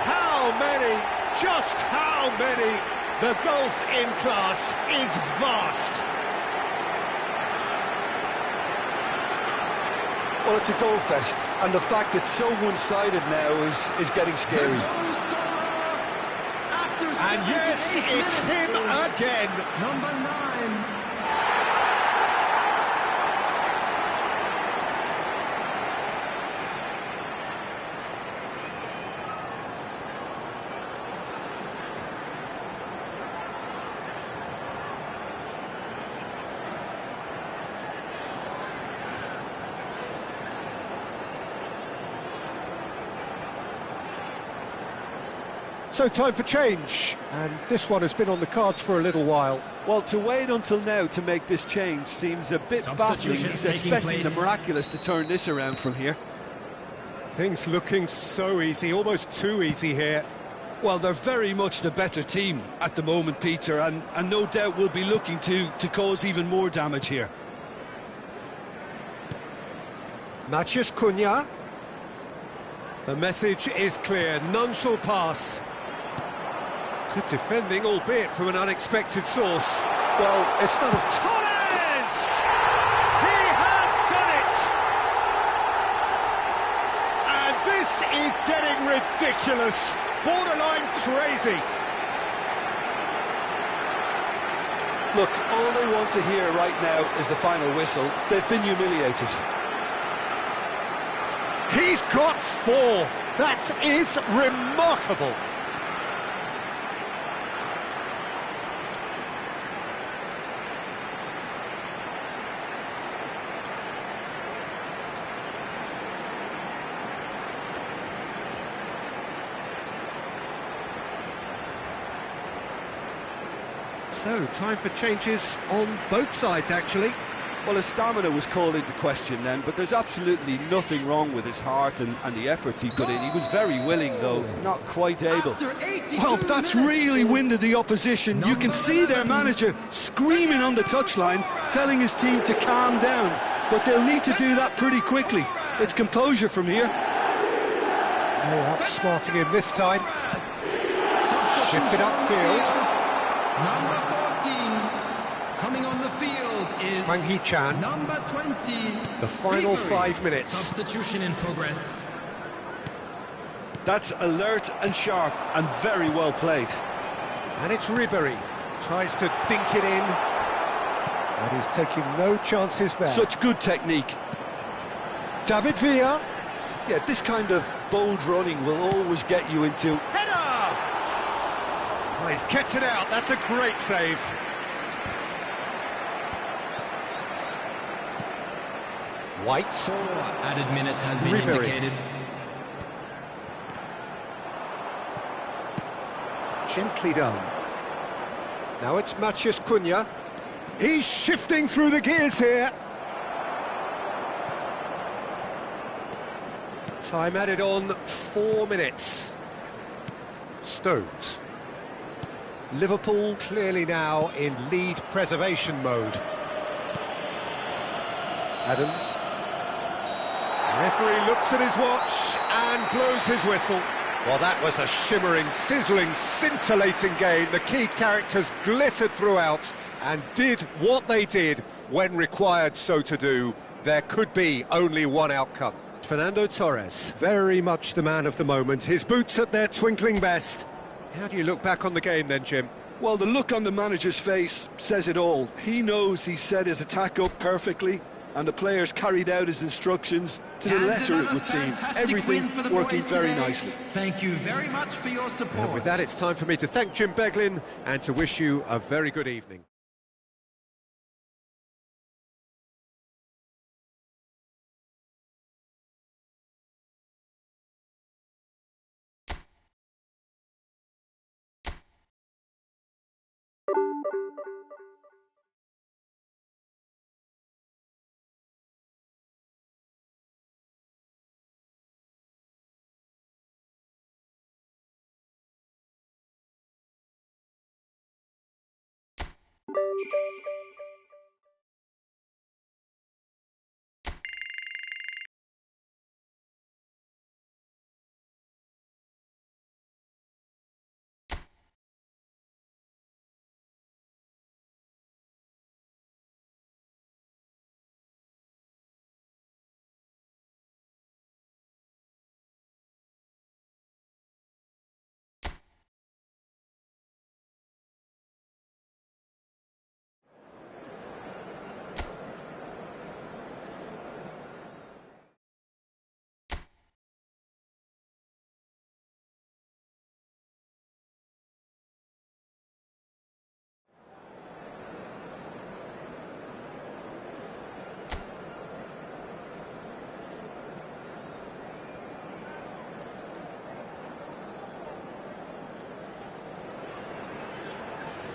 Speaker 1: How many? Just how many? The gulf in class is vast.
Speaker 2: Well, it's a goal fest, and the fact it's so one-sided now is getting scary.
Speaker 3: After
Speaker 1: And yes, it's him again.
Speaker 3: Number 9.
Speaker 1: So time for change, and this one has been on the cards for a little while.
Speaker 2: Well, to wait until now to make this change seems a bit baffling. He's expecting the miraculous to turn this around from here.
Speaker 1: Things looking so easy, almost too easy here.
Speaker 2: Well, they're very much the better team at the moment, Peter, and no doubt will be looking to cause even more damage here.
Speaker 1: Matheus Cunha. The message is clear, none shall pass. Good defending, albeit from an unexpected source.
Speaker 2: Well, it's not as...
Speaker 1: Torres! He has done it! And this is getting ridiculous, borderline crazy.
Speaker 2: Look, all they want to hear right now is the final whistle. They've been humiliated.
Speaker 1: He's got 4. That is remarkable. So, time for changes on both sides, actually.
Speaker 2: Well, his stamina was called into question then, but there's absolutely nothing wrong with his heart and the efforts he put in. He was very willing, though, not quite able.
Speaker 3: Well,
Speaker 2: that's really winded the opposition. You can see their manager screaming on the touchline, telling his team to calm down, but they'll need to do that pretty quickly. It's composure from here.
Speaker 1: Oh, outsmarting him this time. Shifted upfield.
Speaker 3: Number 14, coming on the field is
Speaker 1: Hwang Hee-chan.
Speaker 3: number 20.
Speaker 1: The final
Speaker 3: Ribery.
Speaker 1: 5 minutes.
Speaker 3: Substitution in progress.
Speaker 2: That's alert and sharp and very well played.
Speaker 1: And it's Ribery. Tries to dink it in. And he's taking no chances there.
Speaker 2: Such good technique.
Speaker 1: David Villa.
Speaker 2: Yeah, this kind of bold running will always get you into...
Speaker 1: Header! Oh, he's kept it out. That's a great save. White.
Speaker 3: 4 added minutes has been
Speaker 1: Ribery.
Speaker 3: indicated.
Speaker 1: Gently done. Now it's Matheus Cunha. He's shifting through the gears here. Time added on 4 minutes. Stones. Liverpool clearly now in lead preservation mode. Adams. Referee looks at his watch and blows his whistle. Well, that was a shimmering, sizzling, scintillating game. The key characters glittered throughout and did what they did when required so to do. There could be only one outcome. Fernando Torres, very much the man of the moment. His boots at their twinkling best. How do you look back on the game then, Jim?
Speaker 2: Well, the look on the manager's face says it all. He knows he set his attack up perfectly, and the players carried out his instructions to the
Speaker 3: And
Speaker 2: letter, it
Speaker 3: another
Speaker 2: would seem.
Speaker 3: fantastic
Speaker 2: Everything
Speaker 3: win for the
Speaker 2: working
Speaker 3: boys
Speaker 2: very
Speaker 3: today.
Speaker 2: nicely.
Speaker 3: Thank you very much for your support.
Speaker 1: And with that, it's time for me to thank Jim Beglin and to wish you a very good evening.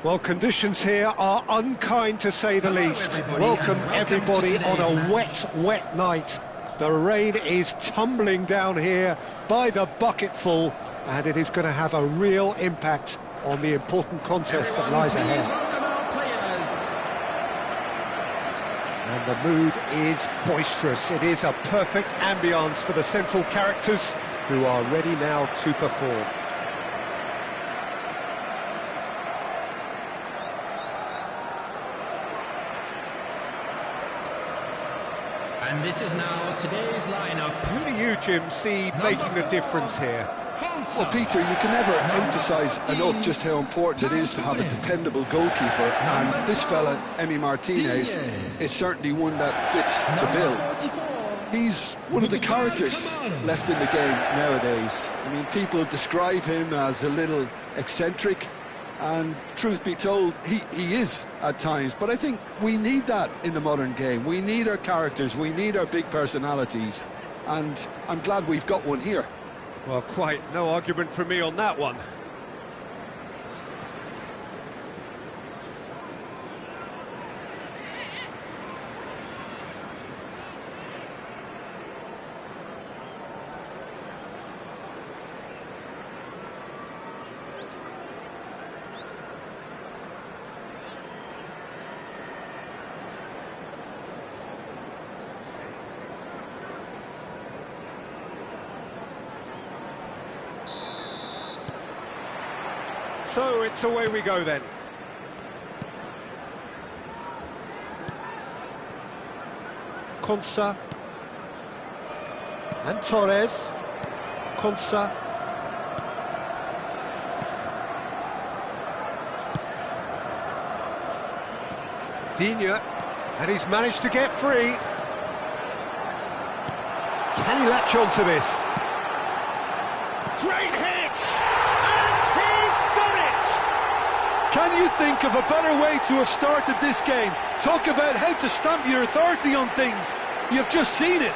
Speaker 1: Well, conditions here are unkind to say the least.
Speaker 3: Everybody,
Speaker 1: Welcome
Speaker 3: and welcome
Speaker 1: everybody
Speaker 3: to
Speaker 1: on a
Speaker 3: today's
Speaker 1: wet, wet night. The rain is tumbling down here by the bucketful, and it is going to have a real impact on the important contest that lies
Speaker 3: Everyone, please
Speaker 1: ahead.
Speaker 3: welcome our players.
Speaker 1: And the mood is boisterous. It is a perfect ambience for the central characters who are ready now to perform.
Speaker 3: And this is now today's lineup.
Speaker 1: Who do you, Jim, see making the difference here?
Speaker 2: Well, Peter, you can never emphasise enough just how important it is to have a dependable goalkeeper, and this fella, Emi Martinez, is certainly one that fits the bill. He's one of the characters left in the game nowadays. I mean, people describe him as a little eccentric, and truth be told, he is at times, but I think we need that in the modern game. We need our characters, we need our big personalities, and I'm glad we've got one here.
Speaker 1: Well, quite no argument from me on that one. So it's away we go then. Konsa and Torres. Konsa. Digne, and he's managed to get free. Can he latch on to this? Great hit!
Speaker 2: Can you think of a better way to have started this game? Talk about how to stamp your authority on things. You've just seen it.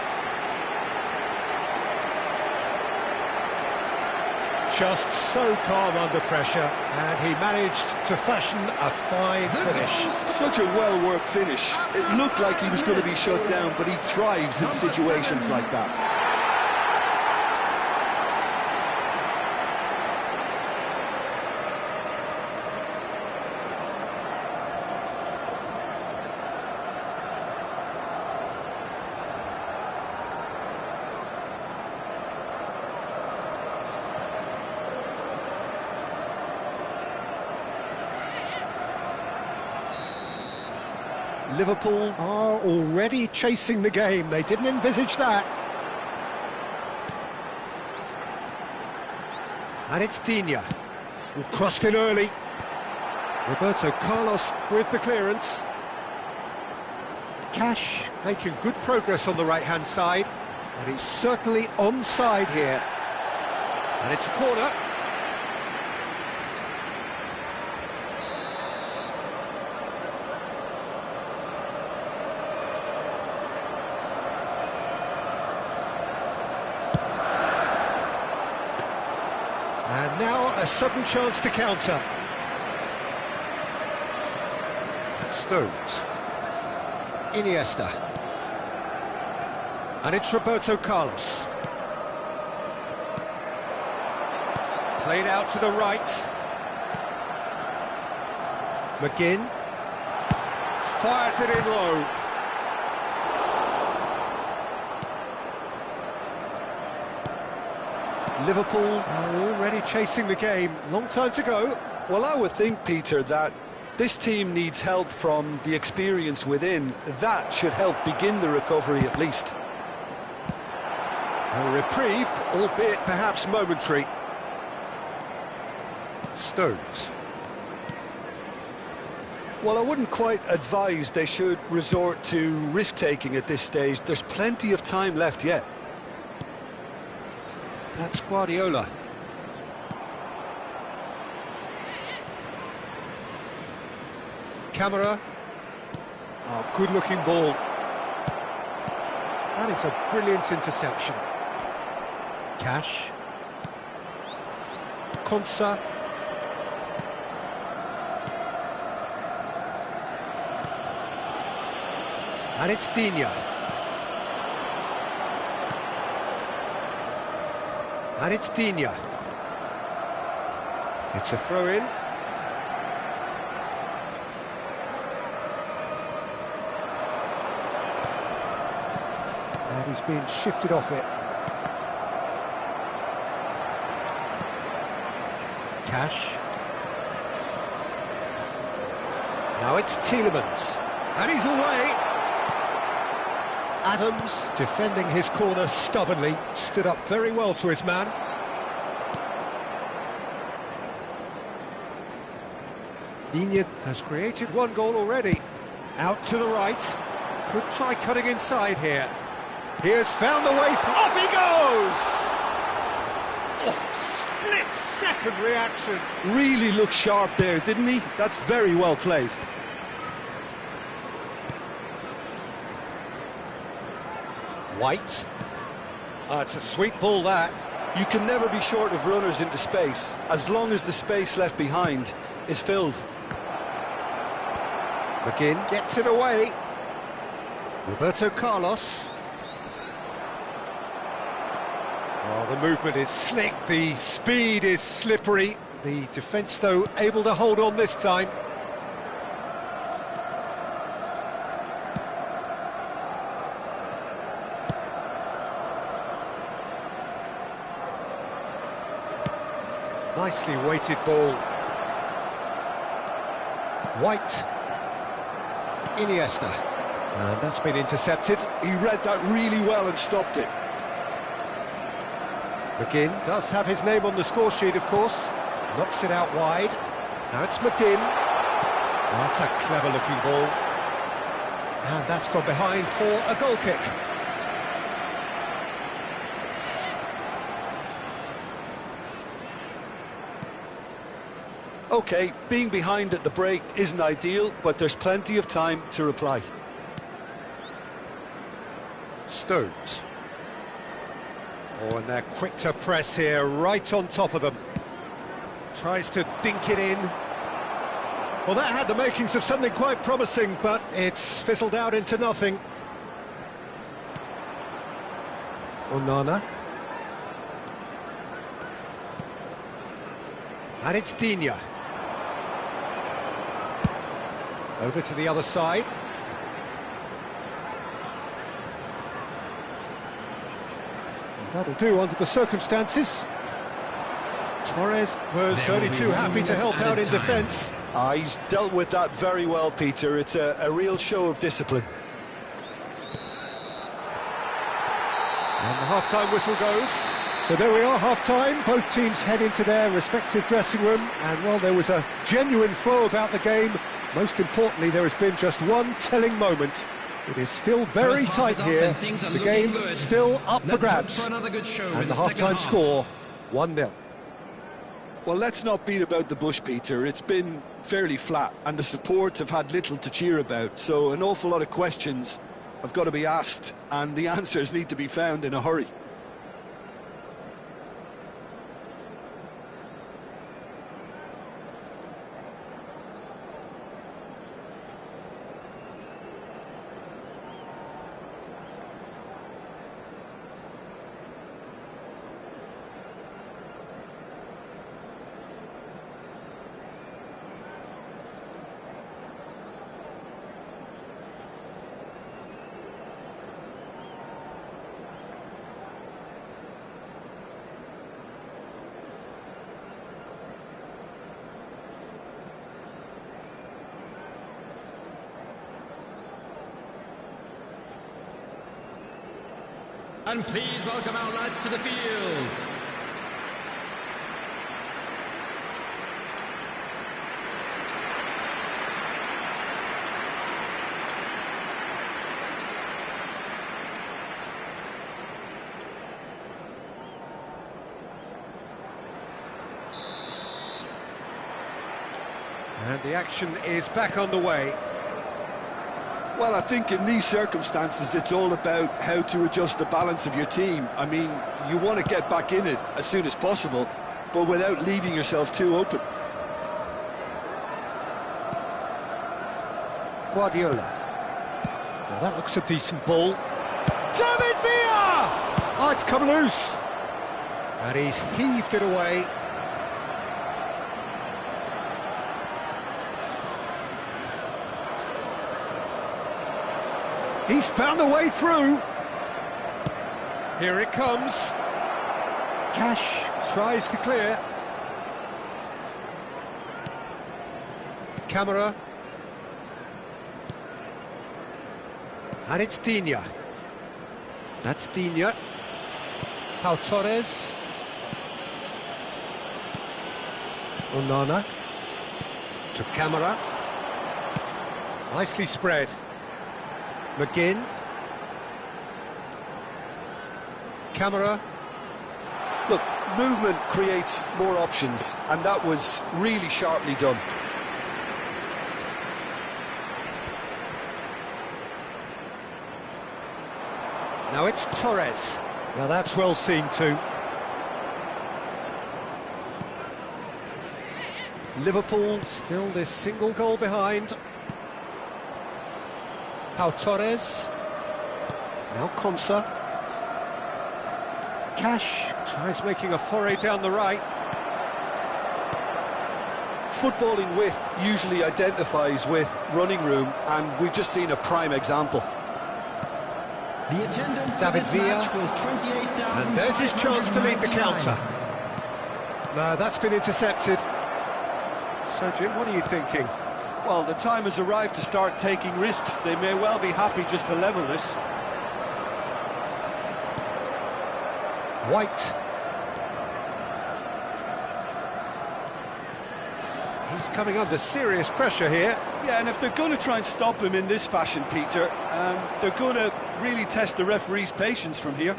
Speaker 1: Just so calm under pressure, and he managed to fashion a fine finish.
Speaker 2: Such a well-worked finish. It looked like he was going to be shut down, but he thrives in situations like that.
Speaker 1: Liverpool are already chasing the game. They didn't envisage that. And it's Digne, who crossed in early. Roberto Carlos with the clearance. Cash making good progress on the right-hand side. And he's certainly onside here. And it's a corner. And now a sudden chance to counter. Stones. Iniesta. And it's Roberto Carlos. Played out to the right. McGinn. Fires it in low. Liverpool are already chasing the game. Long time to go.
Speaker 2: Well, I would think, Peter, that this team needs help from the experience within. That should help begin the recovery at least.
Speaker 1: A reprieve, albeit perhaps momentary. Stones.
Speaker 2: Well, I wouldn't quite advise they should resort to risk-taking at this stage. There's plenty of time left yet.
Speaker 1: That's Guardiola. Camera. Oh, good-looking ball. That is a brilliant interception. Cash. Konsa. And it's Digne. And it's Digne. It's a throw-in. And he's been shifted off it. Cash. Now it's Tielemans. And he's away. Adams, defending his corner stubbornly, stood up very well to his man. Digne has created one goal already. Out to the right. Could try cutting inside here. He has found the way. Off he goes! Oh, split-second reaction.
Speaker 2: Really looked sharp there, didn't he? That's very well played.
Speaker 1: White. It's a sweet ball, that.
Speaker 2: You can never be short of runners into space, as long as the space left behind is filled.
Speaker 1: McGinn gets it away. Roberto Carlos. Oh, the movement is slick, the speed is slippery. The defence, though, able to hold on this time. Nicely weighted ball. White. Iniesta. And that's been intercepted.
Speaker 2: He read that really well and stopped it.
Speaker 1: McGinn does have his name on the score sheet, of course. Knocks it out wide. Now it's McGinn. That's a clever-looking ball. And that's gone behind for a goal kick.
Speaker 2: OK, being behind at the break isn't ideal, but there's plenty of time to reply.
Speaker 1: Stones. Oh, and they're quick to press here, right on top of them. Tries to dink it in. Well, that had the makings of something quite promising, but it's fizzled out into nothing. Onana. And it's Digne. Over to the other side. That'll do under the circumstances. Torres was only too happy to help out in defence.
Speaker 2: He's dealt with that very well, Peter. It's a real show of discipline.
Speaker 1: And the half-time whistle goes. So there we are, half-time. Both teams head into their respective dressing room. And while there was a genuine flow about the game, most importantly, there has been just one telling moment. It is still very tight here. The game still up for grabs. And the half-time score, 1-0.
Speaker 2: Well, let's not beat about the bush, Peter. It's been fairly flat, and the support have had little to cheer about. So an awful lot of questions have got to be asked, and the answers need to be found in a hurry.
Speaker 3: And please welcome our lads to the field.
Speaker 1: And the action is back on the way.
Speaker 2: Well, I think in these circumstances, it's all about how to adjust the balance of your team. I mean, you want to get back in it as soon as possible, but without leaving yourself too open.
Speaker 1: Guardiola. Now that looks a decent ball. David Villa! Oh, it's come loose. And he's heaved it away. He's found a way through. Here it comes. Cash tries to clear. Camera. And it's Digne. That's Digne. Pau Torres. Onana. To Camera. Nicely spread. McGinn. Camera.
Speaker 2: Look, movement creates more options, and that was really sharply done.
Speaker 1: Now it's Torres. Now that's well seen too. Liverpool still this single goal behind. Pau Torres. Now Konsa. Cash tries making a foray down the right.
Speaker 2: Footballing width usually identifies with running room, and we've just seen a prime example.
Speaker 3: The attendance for
Speaker 1: David
Speaker 3: this
Speaker 1: Villa.
Speaker 3: match was 28,599.
Speaker 1: And there's his chance to lead the counter. No, that's been intercepted. So Jim, what are you thinking?
Speaker 2: Well, the time has arrived to start taking risks. They may well be happy just to level this.
Speaker 1: White. He's coming under serious pressure here.
Speaker 2: Yeah, and if they're going to try and stop him in this fashion, Peter, they're going to really test the referee's patience from here.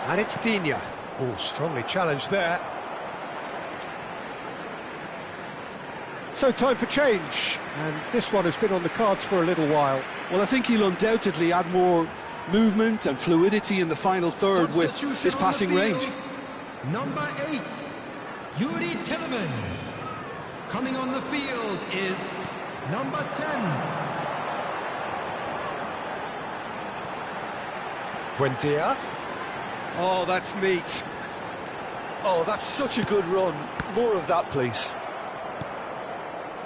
Speaker 1: And it's Digne. Oh, strongly challenged there. So time for change, and this one has been on the cards for a little while.
Speaker 2: Well, I think he'll undoubtedly add more movement and fluidity in the final third with his passing range.
Speaker 3: Number 8, Yuri Tillemans. Coming on the field is number 10.
Speaker 1: Buendia. Oh, that's neat.
Speaker 2: Oh, that's such a good run. More of that, please.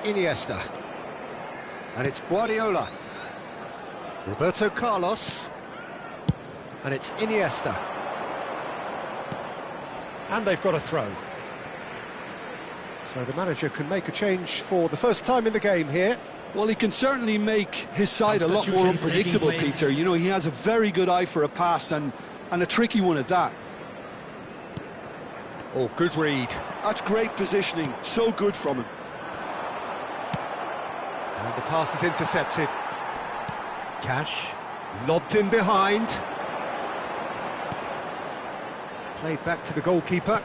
Speaker 1: Iniesta. And it's Guardiola. Roberto Carlos. And it's Iniesta. And they've got a throw. So the manager can make a change for the first time in the game here.
Speaker 2: Well, he can certainly make his side a lot more unpredictable, Peter. You know, he has a very good eye for a pass and a tricky one at that.
Speaker 1: Oh, good read.
Speaker 2: That's great positioning. So good from him.
Speaker 1: And the pass is intercepted. Cash, lobbed in behind. Played back to the goalkeeper.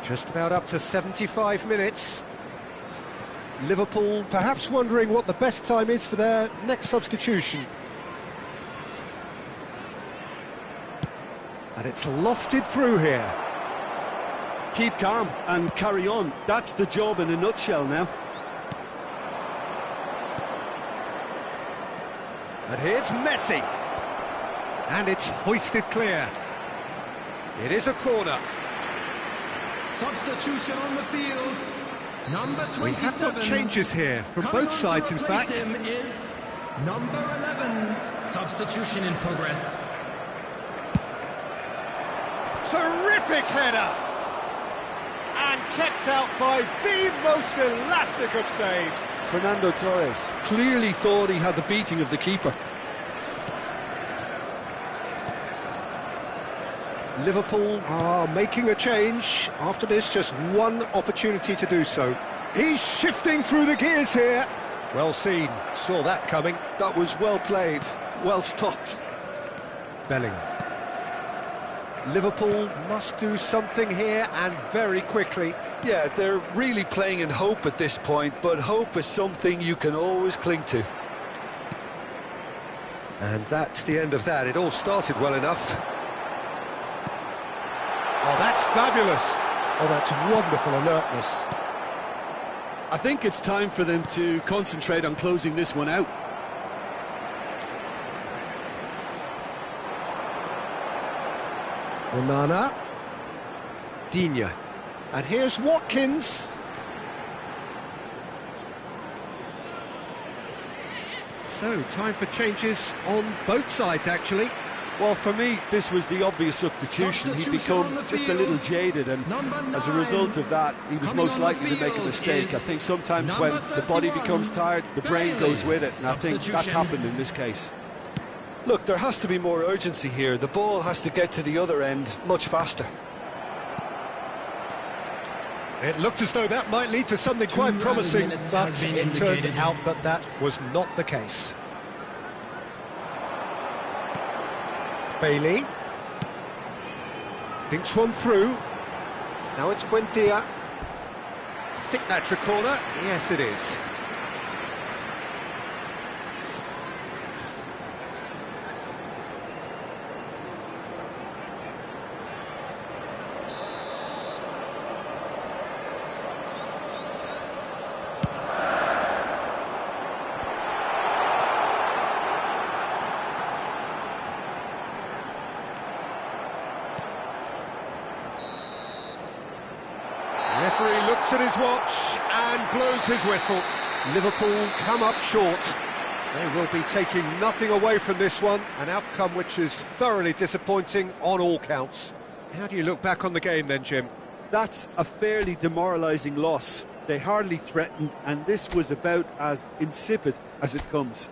Speaker 1: Just about up to 75 minutes. Liverpool perhaps wondering what the best time is for their next substitution. And it's lofted through here.
Speaker 2: Keep calm and carry on. That's the job in a nutshell now.
Speaker 1: And here's Messi. And it's hoisted clear. It is a corner.
Speaker 3: Substitution on the field. Number 27.
Speaker 1: We have got changes here from
Speaker 3: Coming
Speaker 1: both
Speaker 3: on to
Speaker 1: sides, in
Speaker 3: replace
Speaker 1: fact.
Speaker 3: him is number 11. Substitution in progress.
Speaker 1: Terrific header! And kept out by the most elastic of saves.
Speaker 2: Fernando Torres clearly thought he had the beating of the keeper.
Speaker 1: Liverpool are making a change. After this, just one opportunity to do so. He's shifting through the gears here. Well seen, saw that coming.
Speaker 2: That was well played, well stopped.
Speaker 1: Bellingham. Liverpool must do something here, and very quickly.
Speaker 2: Yeah, they're really playing in hope at this point, but hope is something you can always cling to.
Speaker 1: And that's the end of that. It all started well enough. Oh, that's fabulous. Oh, that's wonderful alertness.
Speaker 2: I think it's time for them to concentrate on closing this one out.
Speaker 1: Onana. Digne. And here's Watkins. So, time for changes on both sides, actually.
Speaker 2: Well, for me, this was the obvious substitution. He'd become just a little jaded, and as a result of that, he was most likely to make a mistake. I think sometimes when the body becomes tired, the brain goes with it, and I think that's happened in this case. Look, there has to be more urgency here. The ball has to get to the other end much faster.
Speaker 1: It looked as though that might lead to something quite promising, but it turned out that that was not the case. Bailey. Dinks one through. Now it's Buendia. I think that's a corner. Yes, it is. The referee looks at his watch and blows his whistle. Liverpool come up short. They will be taking nothing away from this one, an outcome which is thoroughly disappointing on all counts. How do you look back on the game then, Jim?
Speaker 2: That's a fairly demoralising loss. They hardly threatened, and this was about as insipid as it comes.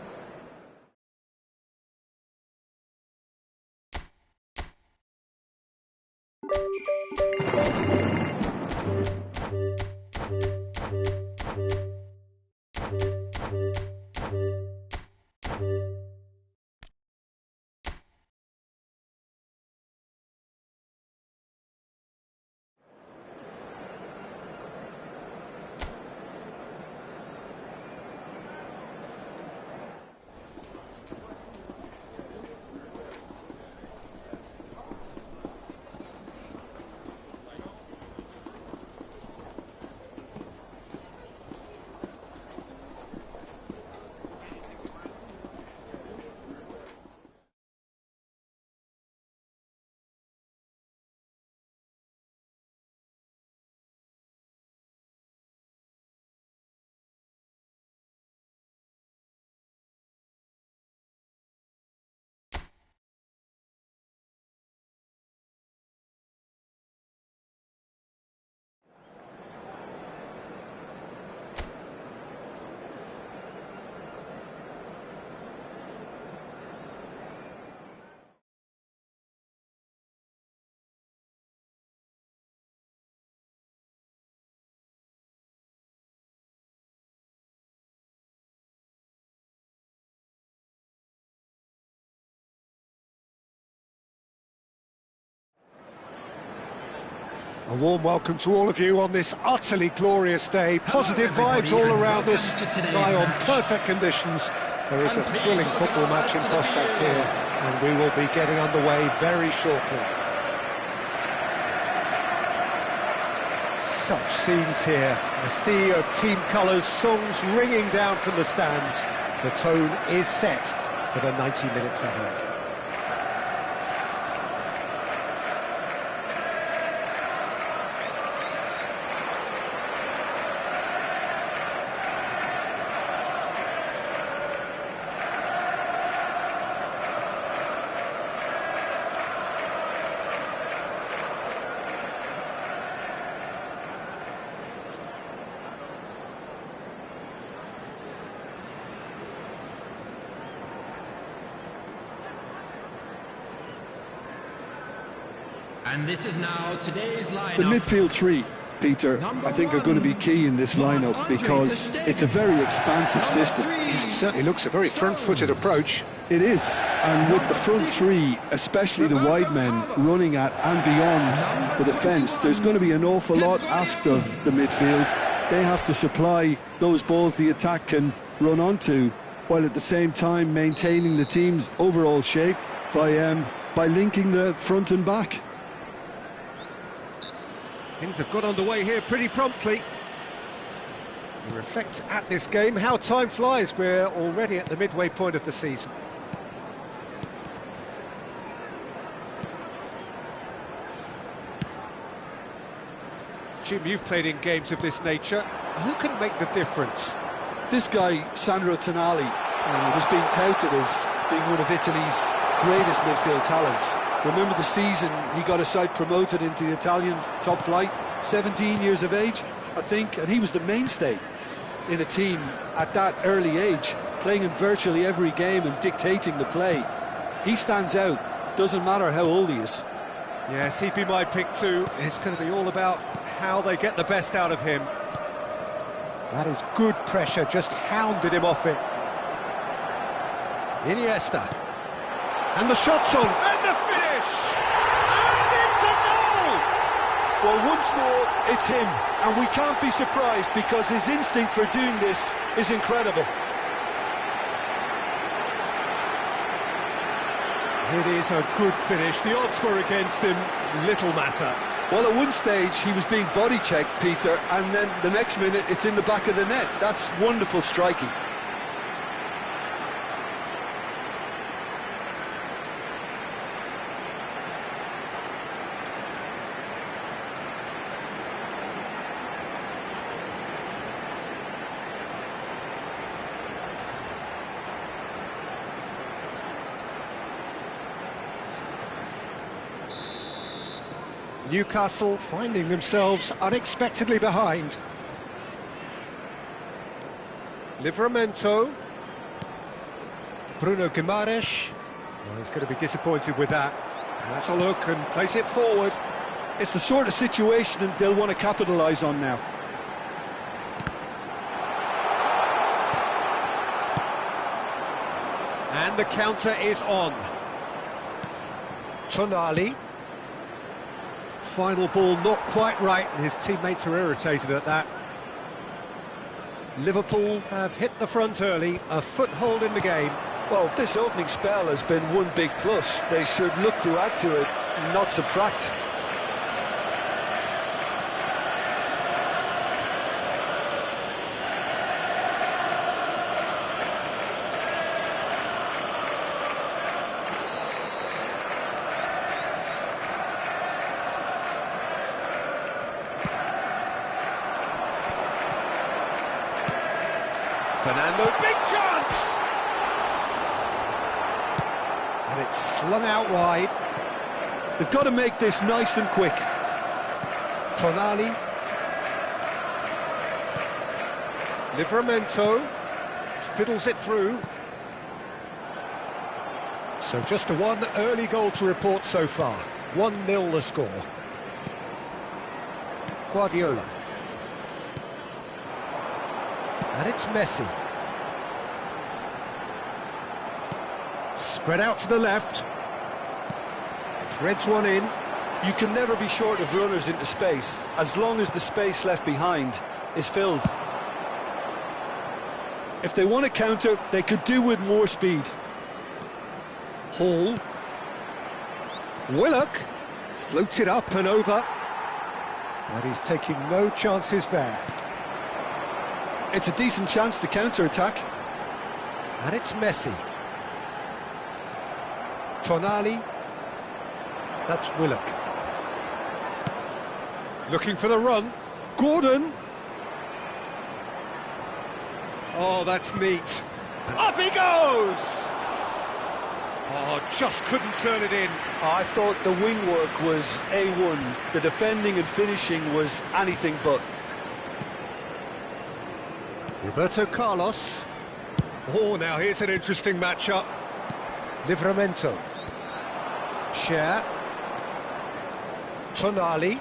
Speaker 1: A warm welcome to all of you on this utterly glorious day. Positive vibes all around us, lie on perfect conditions. There is a thrilling football match in prospect here, and we will be getting underway very shortly. Such scenes here, a sea of team colours, songs ringing down from the stands. The tone is set for the 90 minutes ahead.
Speaker 3: And this is now today's lineup.
Speaker 2: The midfield three, Peter, I think are going to be key in this lineup because it's a very expansive system.
Speaker 1: It certainly looks a very front-footed approach.
Speaker 2: It is, and with the front three, especially the wide men running at and beyond the defence, there's going to be an awful lot asked of the midfield. They have to supply those balls the attack can run onto, while at the same time maintaining the team's overall shape by linking the front and back.
Speaker 1: Things have got underway here pretty promptly. He reflects at this game how time flies. We're already at the midway point of the season. Jim, you've played in games of this nature. Who can make the difference?
Speaker 2: This guy, Sandro Tonali, was being touted as being one of Italy's greatest midfield talents. Remember the season he got a side promoted into the Italian top flight, 17 years of age, I think, and he was the mainstay in a team at that early age, playing in virtually every game and dictating the play. He stands out, doesn't matter how old he is.
Speaker 1: Yes, he'd be my pick too. It's going to be all about how they get the best out of him. That is good pressure, just hounded him off it. Iniesta. And the shot's on, and the finish! And it's a goal!
Speaker 2: Well, once more, it's him, and we can't be surprised because his instinct for doing this is incredible.
Speaker 1: It is a good finish. The odds were against him, little matter.
Speaker 2: Well, at one stage, he was being body-checked, Peter, and then the next minute, it's in the back of the net. That's wonderful striking.
Speaker 1: Newcastle finding themselves unexpectedly behind. Livramento. Bruno Guimaraes. Well, he's going to be disappointed with that. That's a look and place it forward.
Speaker 2: It's the sort of situation that they'll want to capitalise on now.
Speaker 1: And the counter is on. Tonali. Final ball not quite right, and his teammates are irritated at that. Liverpool have hit the front early, a foothold in the game.
Speaker 2: Well, this opening spell has been one big plus. They should look to add to it, not subtract.
Speaker 1: Fernando, big chance! And it's slung out wide.
Speaker 2: They've got to make this nice and quick.
Speaker 1: Tonali. Livramento fiddles it through. So just one early goal to report so far. 1-0 the score. Guardiola. And it's Messi. Spread out to the left. Threads one in.
Speaker 2: You can never be short of runners into space, as long as the space left behind is filled. If they want to counter, they could do with more speed.
Speaker 1: Hall. Willock. Floated up and over. But he's taking no chances there.
Speaker 2: It's a decent chance to counter-attack.
Speaker 1: And it's Messi. Tonali. That's Willock. Looking for the run. Gordon. Oh, that's neat. Up he goes! Oh, just couldn't turn it in.
Speaker 2: I thought the wing work was A1. The defending and finishing was anything but.
Speaker 1: Roberto Carlos. Oh, now here's an interesting matchup. Livramento. Cher. Tonali.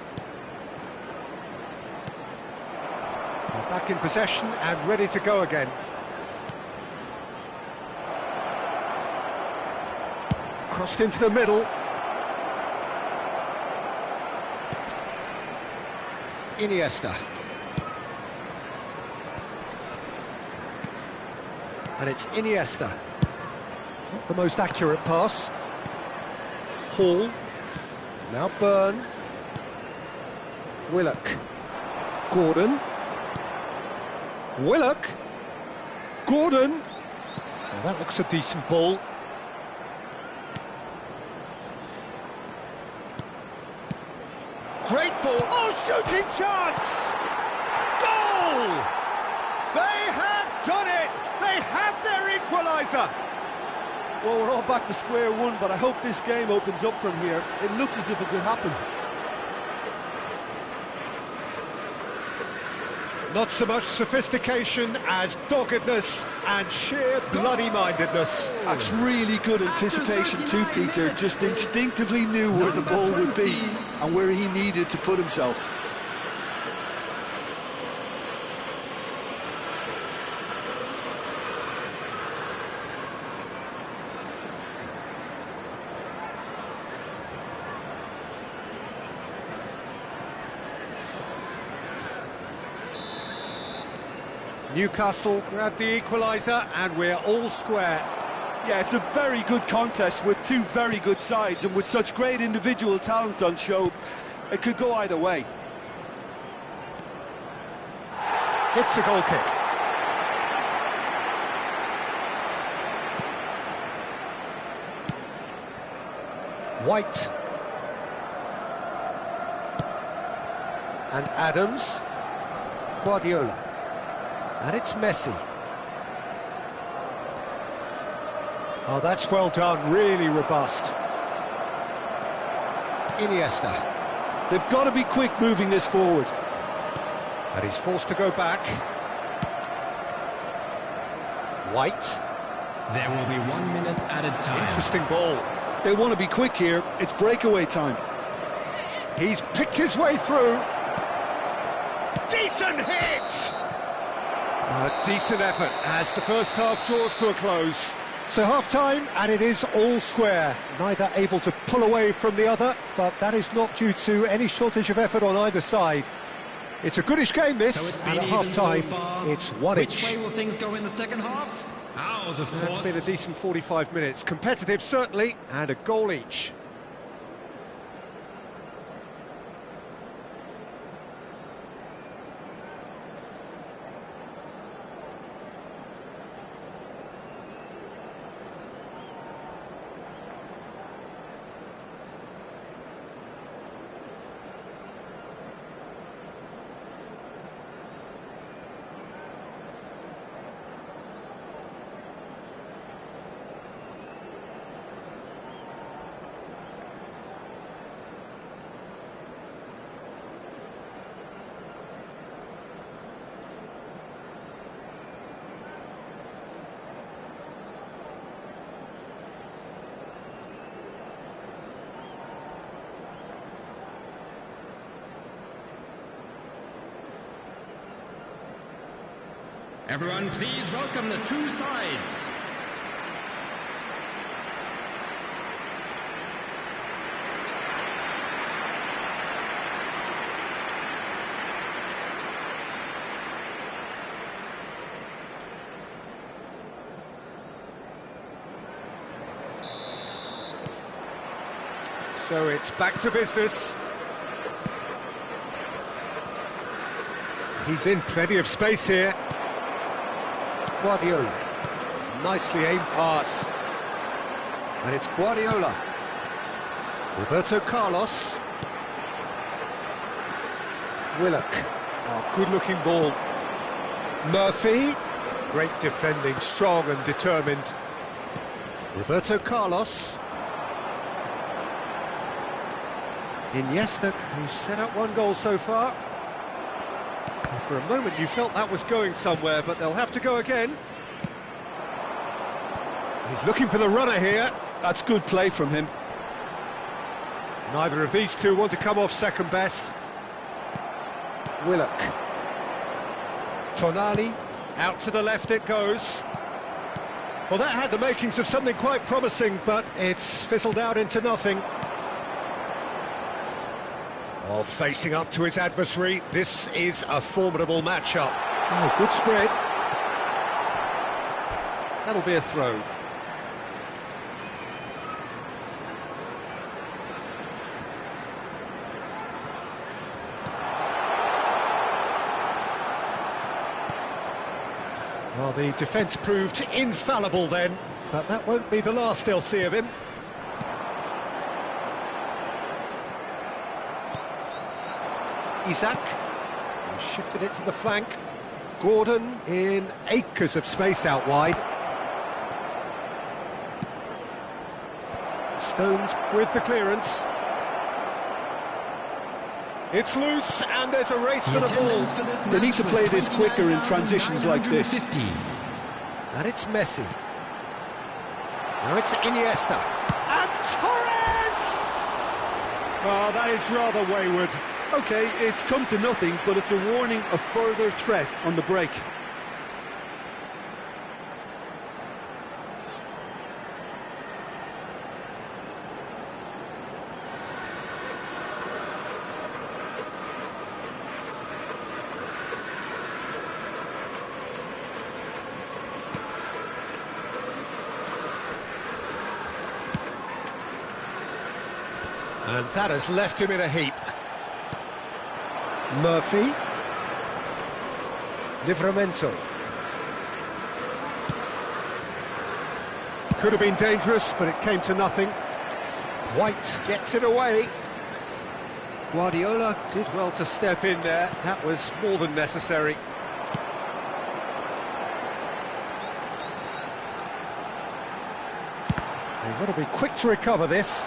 Speaker 1: Back in possession and ready to go again. Crossed into the middle. Iniesta. And it's Iniesta. Not the most accurate pass. Hall. Now Byrne. Willock. Gordon. Willock. Gordon. Well, that looks a decent ball. Great ball. Oh, shooting chance! Goal! They have done it! They have their equaliser!
Speaker 2: Well, we're all back to square one, but I hope this game opens up from here. It looks as if it could happen.
Speaker 1: Not so much sophistication as doggedness and sheer bloody-mindedness.
Speaker 2: That's really good anticipation too, Peter. Just instinctively knew where the ball would be and where he needed to put himself.
Speaker 1: Newcastle grab the equaliser and we're all square.
Speaker 2: Yeah, it's a very good contest with two very good sides, and with such great individual talent on show, it could go either way.
Speaker 1: Hits a goal kick. White. And Adams. Guardiola. And it's Messi. Oh, that's well done, really robust. Iniesta.
Speaker 2: They've got to be quick moving this forward.
Speaker 1: And he's forced to go back. White.
Speaker 3: There will be 1 minute added time.
Speaker 1: Interesting ball.
Speaker 2: They want to be quick here. It's breakaway time.
Speaker 1: He's picked his way through. Decent hit! A decent effort as the first half draws to a close. So half-time, and it is all square. Neither able to pull away from the other, but that is not due to any shortage of effort on either side. It's a goodish game, this,
Speaker 3: So
Speaker 1: and at half-time, it's one
Speaker 3: Which
Speaker 1: each.
Speaker 3: way will things go in the second half? Ours, of course.
Speaker 1: It's been a decent 45 minutes. Competitive, certainly, and a goal each.
Speaker 3: Everyone, please welcome the two sides.
Speaker 1: So it's back to business. He's in plenty of space here. Guardiola. Nicely aimed pass. And it's Guardiola. Roberto Carlos. Willock. Oh, good-looking ball. Murphy. Great defending, strong and determined. Roberto Carlos. Iniesta, who's set up one goal so far. And for a moment you felt that was going somewhere, but they'll have to go again. He's looking for the runner here.
Speaker 2: That's good play from him.
Speaker 1: Neither of these two want to come off second best. Willock. Tonali. Out to the left it goes. Well, that had the makings of something quite promising, but it's fizzled out into nothing. Oh, facing up to his adversary, this is a formidable matchup. Oh, good spread. That'll be a throw. Well, the defence proved infallible then, but that won't be the last they'll see of him. Isak, he shifted it to the flank. Gordon in acres of space out wide. Stones with the clearance. It's loose and there's a race for the ball.
Speaker 2: They need to play this quicker in transitions like this.
Speaker 1: And it's Messi. Now it's Iniesta. And Torres! Oh, that is rather wayward.
Speaker 2: OK, it's come to nothing, but it's a warning of further threat on the break.
Speaker 1: And that has left him in a heap. Murphy. Livramento. Could have been dangerous, but it came to nothing. White gets it away. Guardiola did well to step in there. That was more than necessary. They've got to be quick to recover this.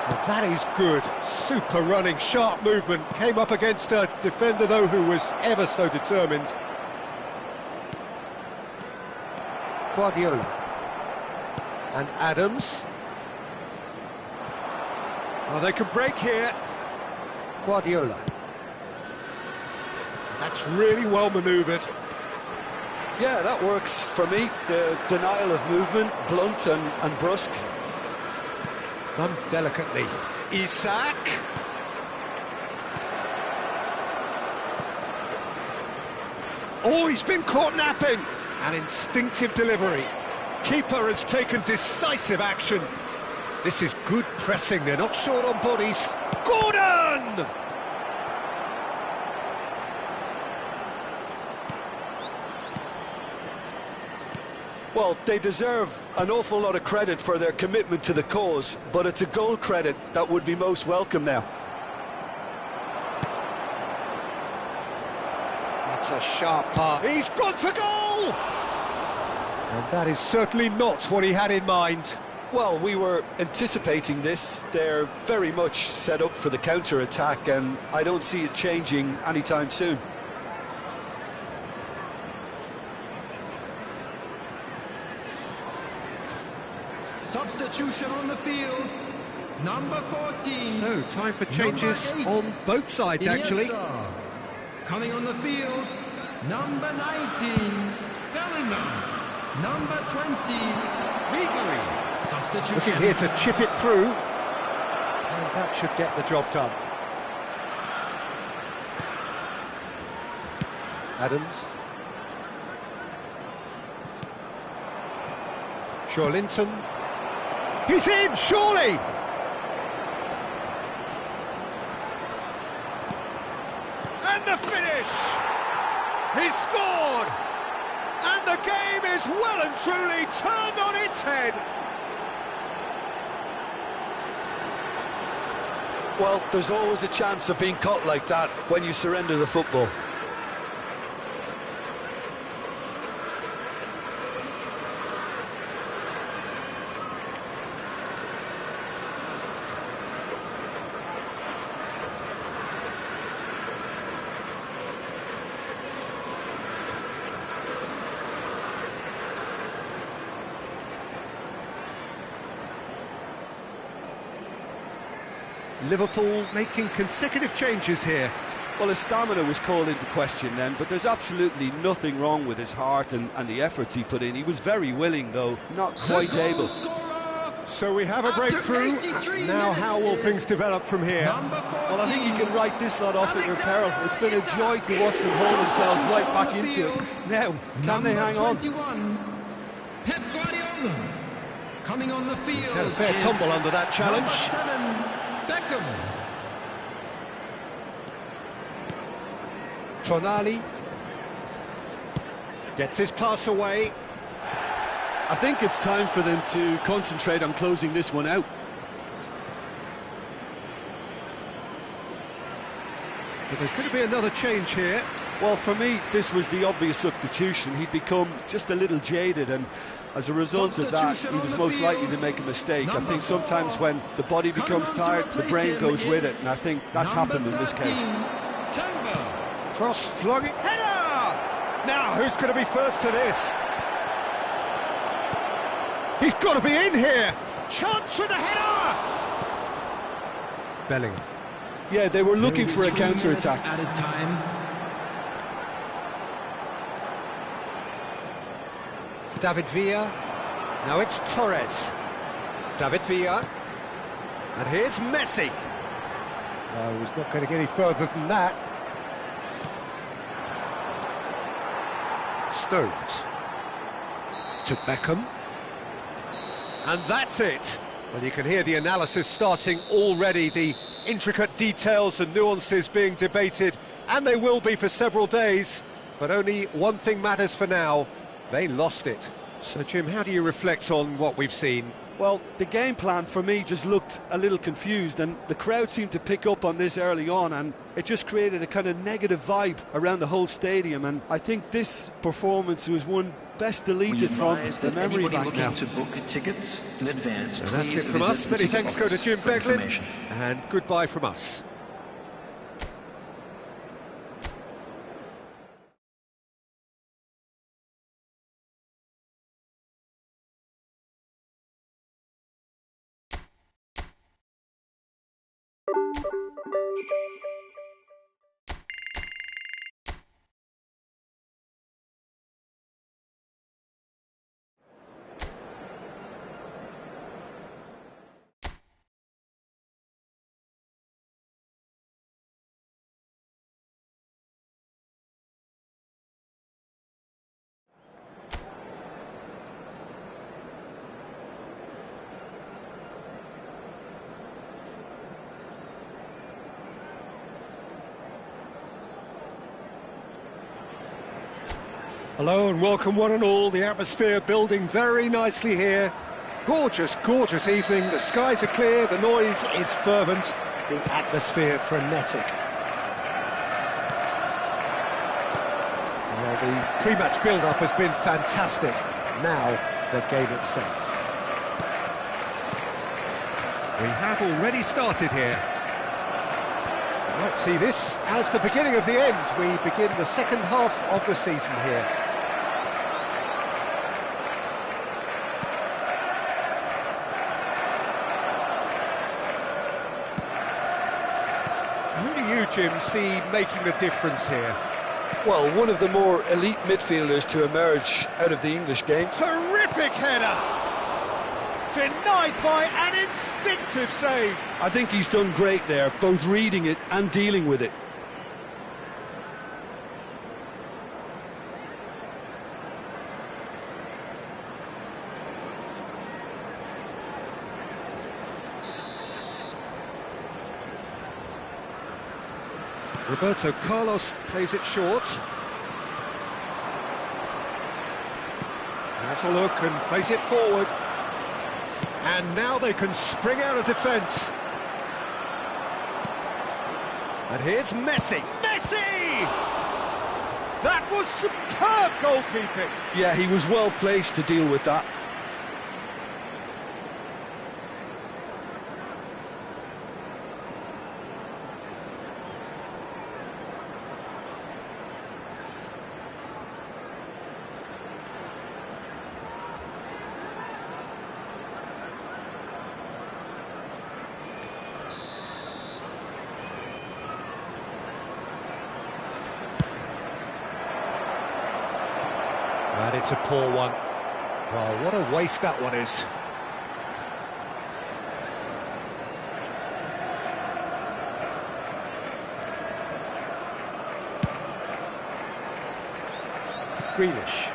Speaker 1: Well, that is good. Super running, sharp movement. Came up against a defender, though, who was ever so determined. Guardiola. And Adams. Oh, they can break here. Guardiola. And that's really well manoeuvred.
Speaker 2: Yeah, that works for me. The denial of movement, blunt and brusque.
Speaker 1: Done delicately. Isak. Oh, he's been caught napping. An instinctive delivery. Keeper has taken decisive action. This is good pressing. They're not short on bodies. Gordon!
Speaker 2: Well, they deserve an awful lot of credit for their commitment to the cause, but it's a goal credit that would be most welcome now.
Speaker 1: That's a sharp part. He's gone for goal! And that is certainly not what he had in mind.
Speaker 2: Well, we were anticipating this. They're very much set up for the counter-attack, and I don't see it changing anytime soon.
Speaker 3: Substitution on the field, number 14.
Speaker 1: So, time for changes on both sides, actually.
Speaker 3: Coming on the field, number 19, Bellingham. Number 20, Ribery. Substitution.
Speaker 1: Looking here to chip it through. And that should get the job done. Adams. Linton. He's in, surely! And the finish! He's scored! And the game is well and truly turned on its head!
Speaker 2: Well, there's always a chance of being caught like that when you surrender the football.
Speaker 1: Liverpool making consecutive changes here.
Speaker 2: Well, his stamina was called into question then, but there's absolutely nothing wrong with his heart and the efforts he put in. He was very willing, though, not quite able.
Speaker 1: So we have a breakthrough. Now how will things develop from here?
Speaker 2: Well, I think you can write this lot off at your peril. It's been a joy to watch them hold themselves right back into it. Now, can they hang on?
Speaker 3: Pep Guardiola coming on the field.
Speaker 1: He's had a fair tumble under that challenge.
Speaker 3: Beckham.
Speaker 1: Tonali. Gets his pass away.
Speaker 2: I think it's time for them to concentrate on closing this one out.
Speaker 1: But there's going to be another change here.
Speaker 2: Well, for me, this was the obvious substitution. He'd become just a little jaded, and as a result of that, he was most likely to make a mistake. I think sometimes when the body becomes tired, the brain goes with it, and I think that's happened in this case.
Speaker 1: Cross flung it. Header! Now, who's going to be first to this? He's got to be in here! Chance for the header! Bellingham.
Speaker 2: Yeah, they were looking for a counter-attack.
Speaker 3: Added time.
Speaker 1: David Villa. Now it's Torres. David Villa. And here's Messi. No, he's not going to get any further than that. Stones. To Beckham. And that's it. Well, you can hear the analysis starting already, the intricate details and nuances being debated, and they will be for several days. But only one thing matters for now. They lost it. So, Jim, how do you reflect on what we've seen?
Speaker 2: Well, the game plan for me just looked a little confused, and the crowd seemed to pick up on this early on, and it just created a kind of negative vibe around the whole stadium. And I think this performance was one best deleted from the memory bank now.
Speaker 3: To book tickets in advance,
Speaker 1: so that's it from us. Many thanks go to Jim Beglin, and goodbye from us. Hello and welcome one and all. The atmosphere building very nicely here. Gorgeous, gorgeous evening. The skies are clear, the noise is fervent, the atmosphere frenetic. Well, the pre-match build-up has been fantastic. Now, the game itself. We have already started here. You might see this as the beginning of the end. We begin the second half of the season here. Who do you, Jim, see making the difference here?
Speaker 2: Well, one of the more elite midfielders to emerge out of the English game.
Speaker 1: Terrific header! Denied by an instinctive save.
Speaker 2: I think he's done great there, both reading it and dealing with it.
Speaker 1: Roberto Carlos plays it short. Has a look and plays it forward. And now they can spring out of defence. And here's Messi. Messi! That was superb goalkeeping.
Speaker 2: Yeah, he was well placed to deal with that.
Speaker 1: And it's a poor one. Well, what a waste that one is. Grealish.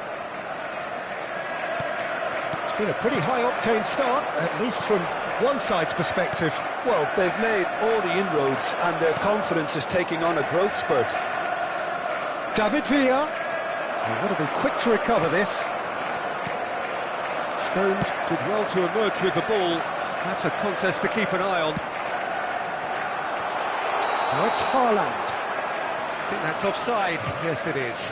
Speaker 1: It's been a pretty high-octane start, at least from one side's perspective.
Speaker 2: Well, they've made all the inroads and their confidence is taking on a growth spurt.
Speaker 1: David Villa. They want to be quick to recover this. Stones did well to emerge with the ball. That's a contest to keep an eye on. Now it's Haaland. I think that's offside. Yes, it is.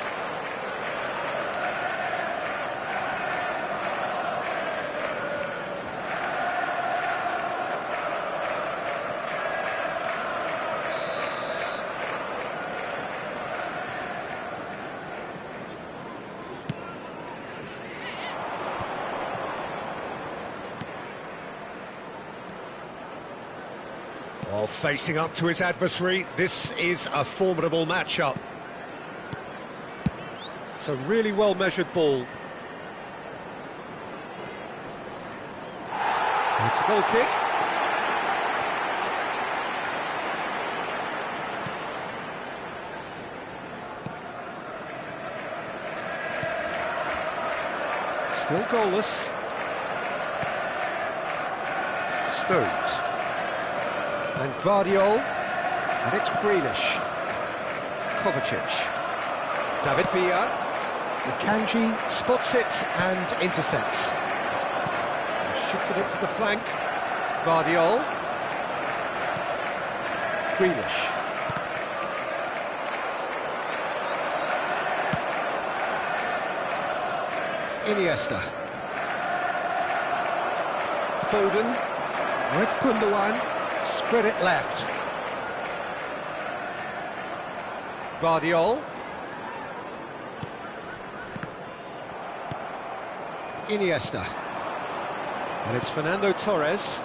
Speaker 1: Well, facing up to his adversary, this is a formidable matchup. It's a really well-measured ball. It's a goal kick. Still goalless. Stones. And Guardiola, and it's Grealish. Kovacic. David Villa. Akanji spots it and intercepts. Shifted it to the flank. Guardiola. Grealish. Iniesta. Foden. Now it's Gundogan. Spread it left. Guardiola. Iniesta. And it's Fernando Torres.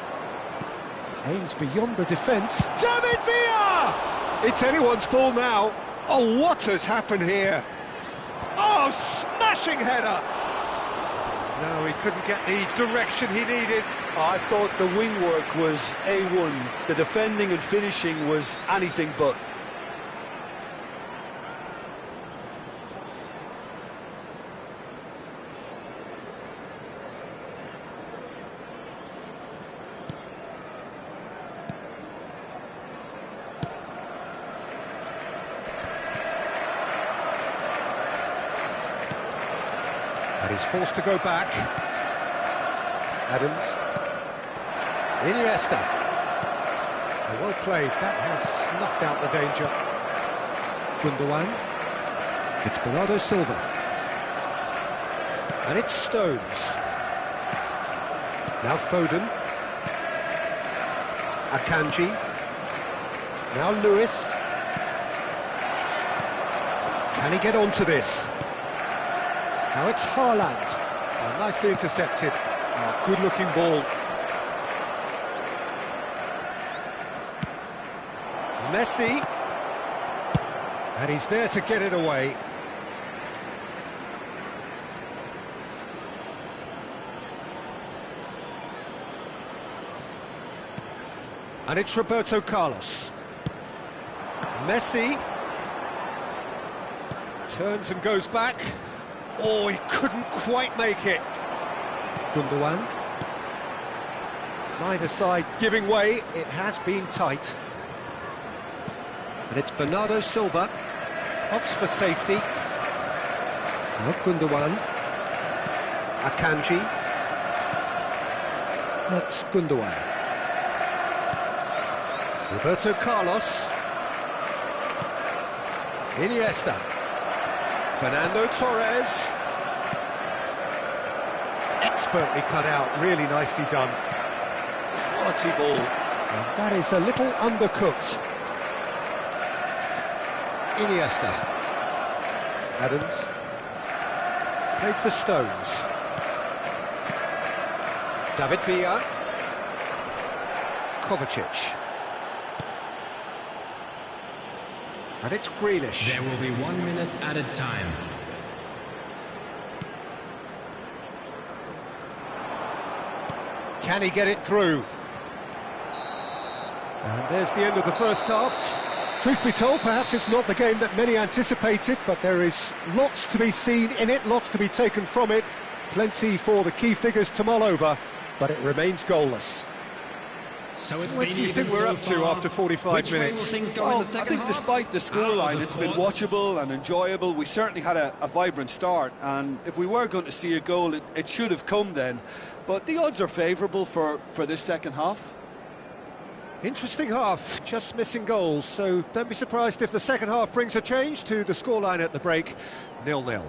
Speaker 1: Aims beyond the defence. David Villa! It's anyone's ball now. Oh, what has happened here? Oh, smashing header! No, he couldn't get the direction he needed.
Speaker 2: I thought the wing work was A1. The defending and finishing was anything but.
Speaker 1: And he's forced to go back. Adams. Iniesta. Oh, well played. That has snuffed out the danger. Gundogan. It's Bernardo Silva. And it's Stones. Now Foden. Akanji. Now Lewis. Can he get onto this? Now it's Haaland. Oh, nicely intercepted. Oh, good-looking ball. Messi. And he's there to get it away. And it's Roberto Carlos. Messi. Turns and goes back. Oh, he couldn't quite make it. Gundogan. Neither side giving way. It has been tight. And it's Bernardo Silva. Opts for safety. Now Gundogan. Akanji. That's Gundogan. Roberto Carlos. Iniesta. Fernando Torres. Expertly cut out, really nicely done. Quality ball. And that is a little undercooked. Iniesta. Adams. Played for Stones. David Villa. Kovacic. And it's Grealish.
Speaker 3: There will be 1 minute added time.
Speaker 1: Can he get it through? And there's the end of the first half. Truth be told, perhaps it's not the game that many anticipated, but there is lots to be seen in it, lots to be taken from it. Plenty for the key figures to mull over, but it remains goalless.
Speaker 3: So it's
Speaker 1: What
Speaker 3: been
Speaker 1: do you
Speaker 3: even
Speaker 1: think we're
Speaker 3: so
Speaker 1: up to
Speaker 3: far.
Speaker 1: after 45
Speaker 3: Which way
Speaker 1: minutes?
Speaker 3: will things go in
Speaker 2: Well,
Speaker 3: the second
Speaker 2: I think
Speaker 3: half?
Speaker 2: despite the scoreline, it's been
Speaker 3: course.
Speaker 2: watchable and enjoyable. We certainly had a vibrant start, and if we were going to see a goal, it should have come then. But the odds are favourable for this second half.
Speaker 1: Interesting half, just missing goals, so don't be surprised if the second half brings a change to the scoreline at the break, 0-0.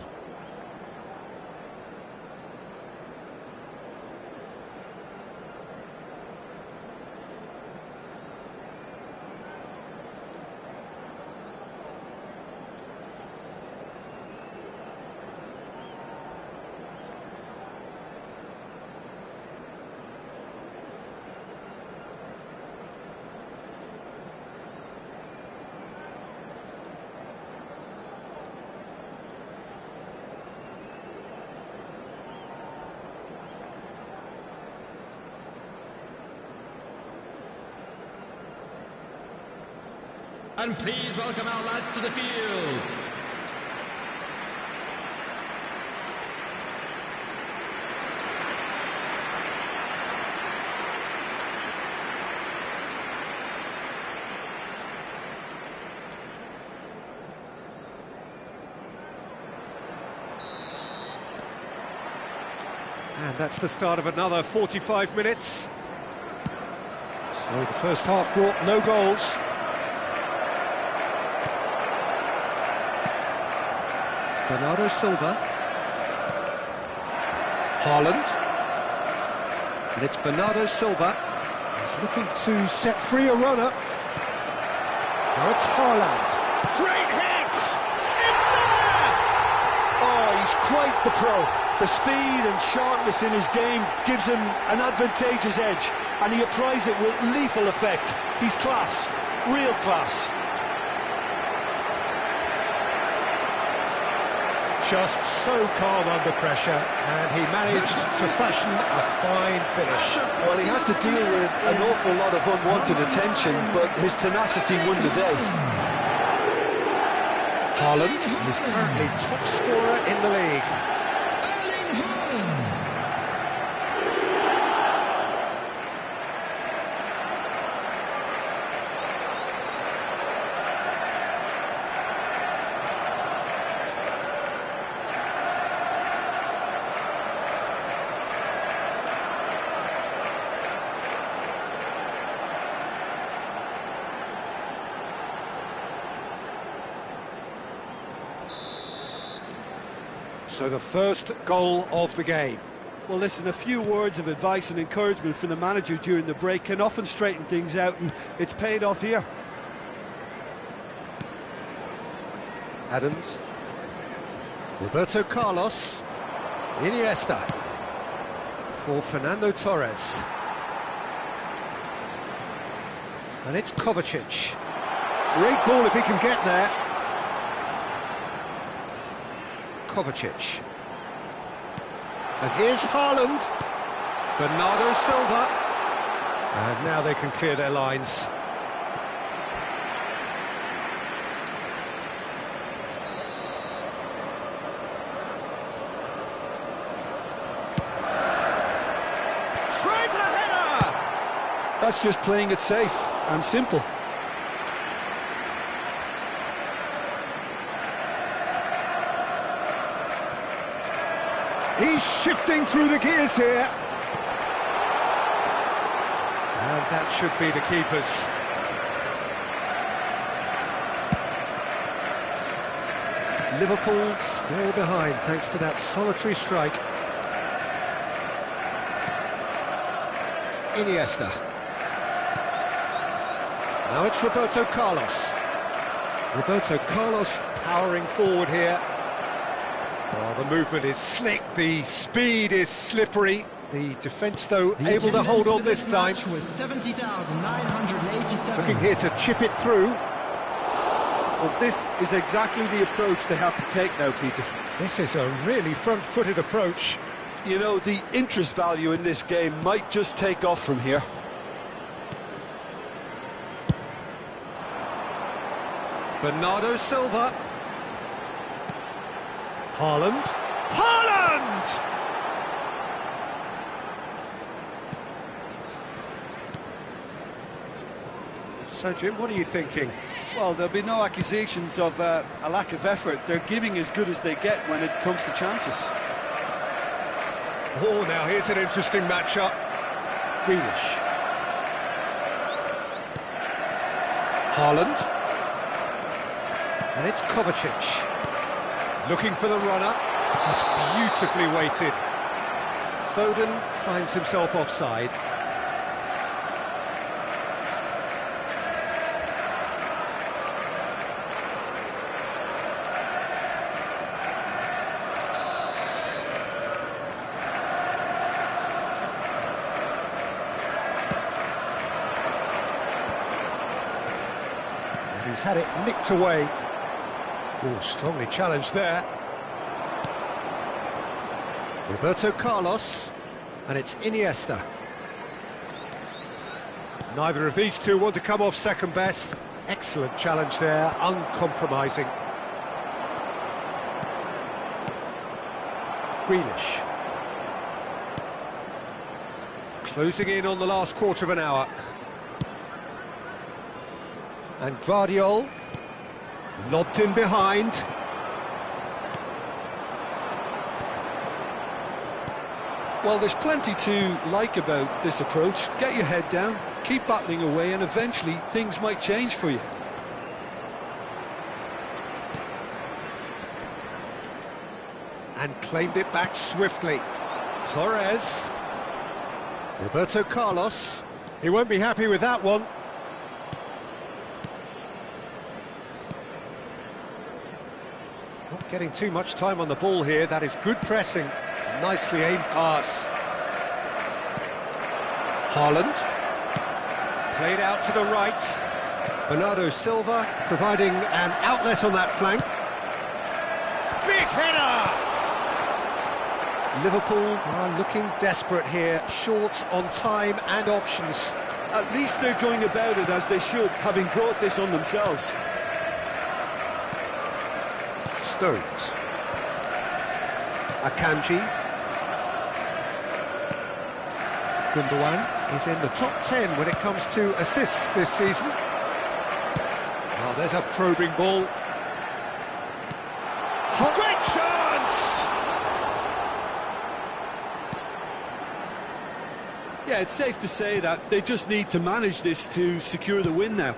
Speaker 3: And please welcome our lads to the field.
Speaker 1: And that's the start of another 45 minutes. So the first half brought no goals. Bernardo Silva. Haaland. And it's Bernardo Silva. He's looking to set free a runner. Now it's Haaland. Great hit! It's there!
Speaker 2: Oh, he's quite the pro. The speed and sharpness in his game gives him an advantageous edge, and he applies it with lethal effect. He's class, real class.
Speaker 1: Just so calm under pressure, and he managed to fashion a fine finish.
Speaker 2: Well, he had to deal with an awful lot of unwanted attention, but his tenacity won the day.
Speaker 1: Haaland is currently top scorer in the league. So the first goal of the game.
Speaker 2: Well, listen, a few words of advice and encouragement from the manager during the break can often straighten things out, and it's paid off here.
Speaker 1: Adams. Roberto Carlos. Iniesta. For Fernando Torres. And it's Kovacic. Great ball if he can get there. Kovacic. And here's Haaland. Bernardo Silva. And now they can clear their lines. Tries a header!
Speaker 2: That's just playing it safe and simple.
Speaker 1: He's shifting through the gears here. And that should be the keepers. Liverpool still behind thanks to that solitary strike. Iniesta. Now it's Roberto Carlos. Roberto Carlos powering forward here. Oh, the movement is slick, the speed is slippery. The defence, though, able to hold on this time.
Speaker 3: Was 70,987.
Speaker 1: Looking here to chip it through.
Speaker 2: Well, this is exactly the approach they have to take now, Peter.
Speaker 1: This is a really front-footed approach.
Speaker 2: You know, the interest value in this game might just take off from here.
Speaker 1: Bernardo Silva. Haaland. Haaland! So, Jim, what are you thinking?
Speaker 2: Well, there'll be no accusations of a lack of effort. They're giving as good as they get when it comes to chances.
Speaker 1: Oh, now here's an interesting matchup. Grealish. Haaland. And it's Kovacic. Looking for the runner. That's beautifully weighted. Foden finds himself offside. He's had it nicked away. Oh, strongly challenged there. Roberto Carlos, and it's Iniesta. Neither of these two want to come off second best. Excellent challenge there, uncompromising. Grealish. Closing in on the last quarter of an hour. And Guardiola, lobbed in behind.
Speaker 2: Well, there's plenty to like about this approach. Get your head down, keep battling away, and eventually things might change for you.
Speaker 1: And claimed it back swiftly. Torres. Roberto Carlos. He won't be happy with that one. Not getting too much time on the ball here. That is good pressing. Nicely aimed pass. Haaland. Played out to the right. Bernardo Silva providing an outlet on that flank. Big header! Liverpool are looking desperate here, short on time and options.
Speaker 2: At least they're going about it as they should, having brought this on themselves.
Speaker 1: Stones. Akanji. Gundogan is in the top 10 when it comes to assists this season. Oh, there's a probing ball. Great chance!
Speaker 2: Yeah, it's safe to say that they just need to manage this to secure the win now.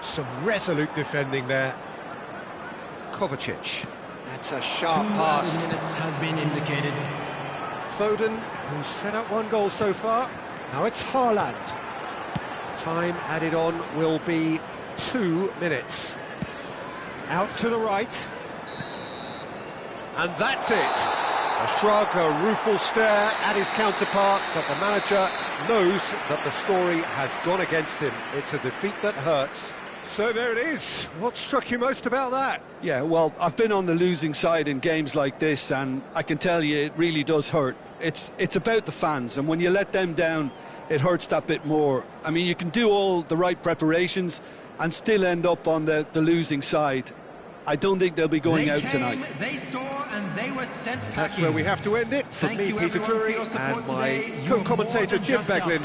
Speaker 1: Some resolute defending there. Kovacic. That's a sharp
Speaker 3: 2
Speaker 1: pass.
Speaker 3: minutes has been indicated.
Speaker 1: Foden, who's set up 1 goal so far. Now it's Haaland. Time added on will be 2 minutes. Out to the right. And that's it. A shrug, a rueful stare at his counterpart, but the manager knows that the story has gone against him. It's a defeat that hurts. So there it is. What struck you most about that?
Speaker 2: Yeah, well, I've been on the losing side in games like this, and I can tell you it really does hurt. It's about the fans, and when you let them down, it hurts that bit more. I mean, you can do all the right preparations and still end up on the losing side. I don't think they'll be going out tonight.
Speaker 3: They saw and they were sent back.
Speaker 1: That's where we have to end it. From me, Peter Drury, and my co-commentator Jim Beglin.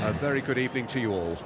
Speaker 1: A very good evening to you all.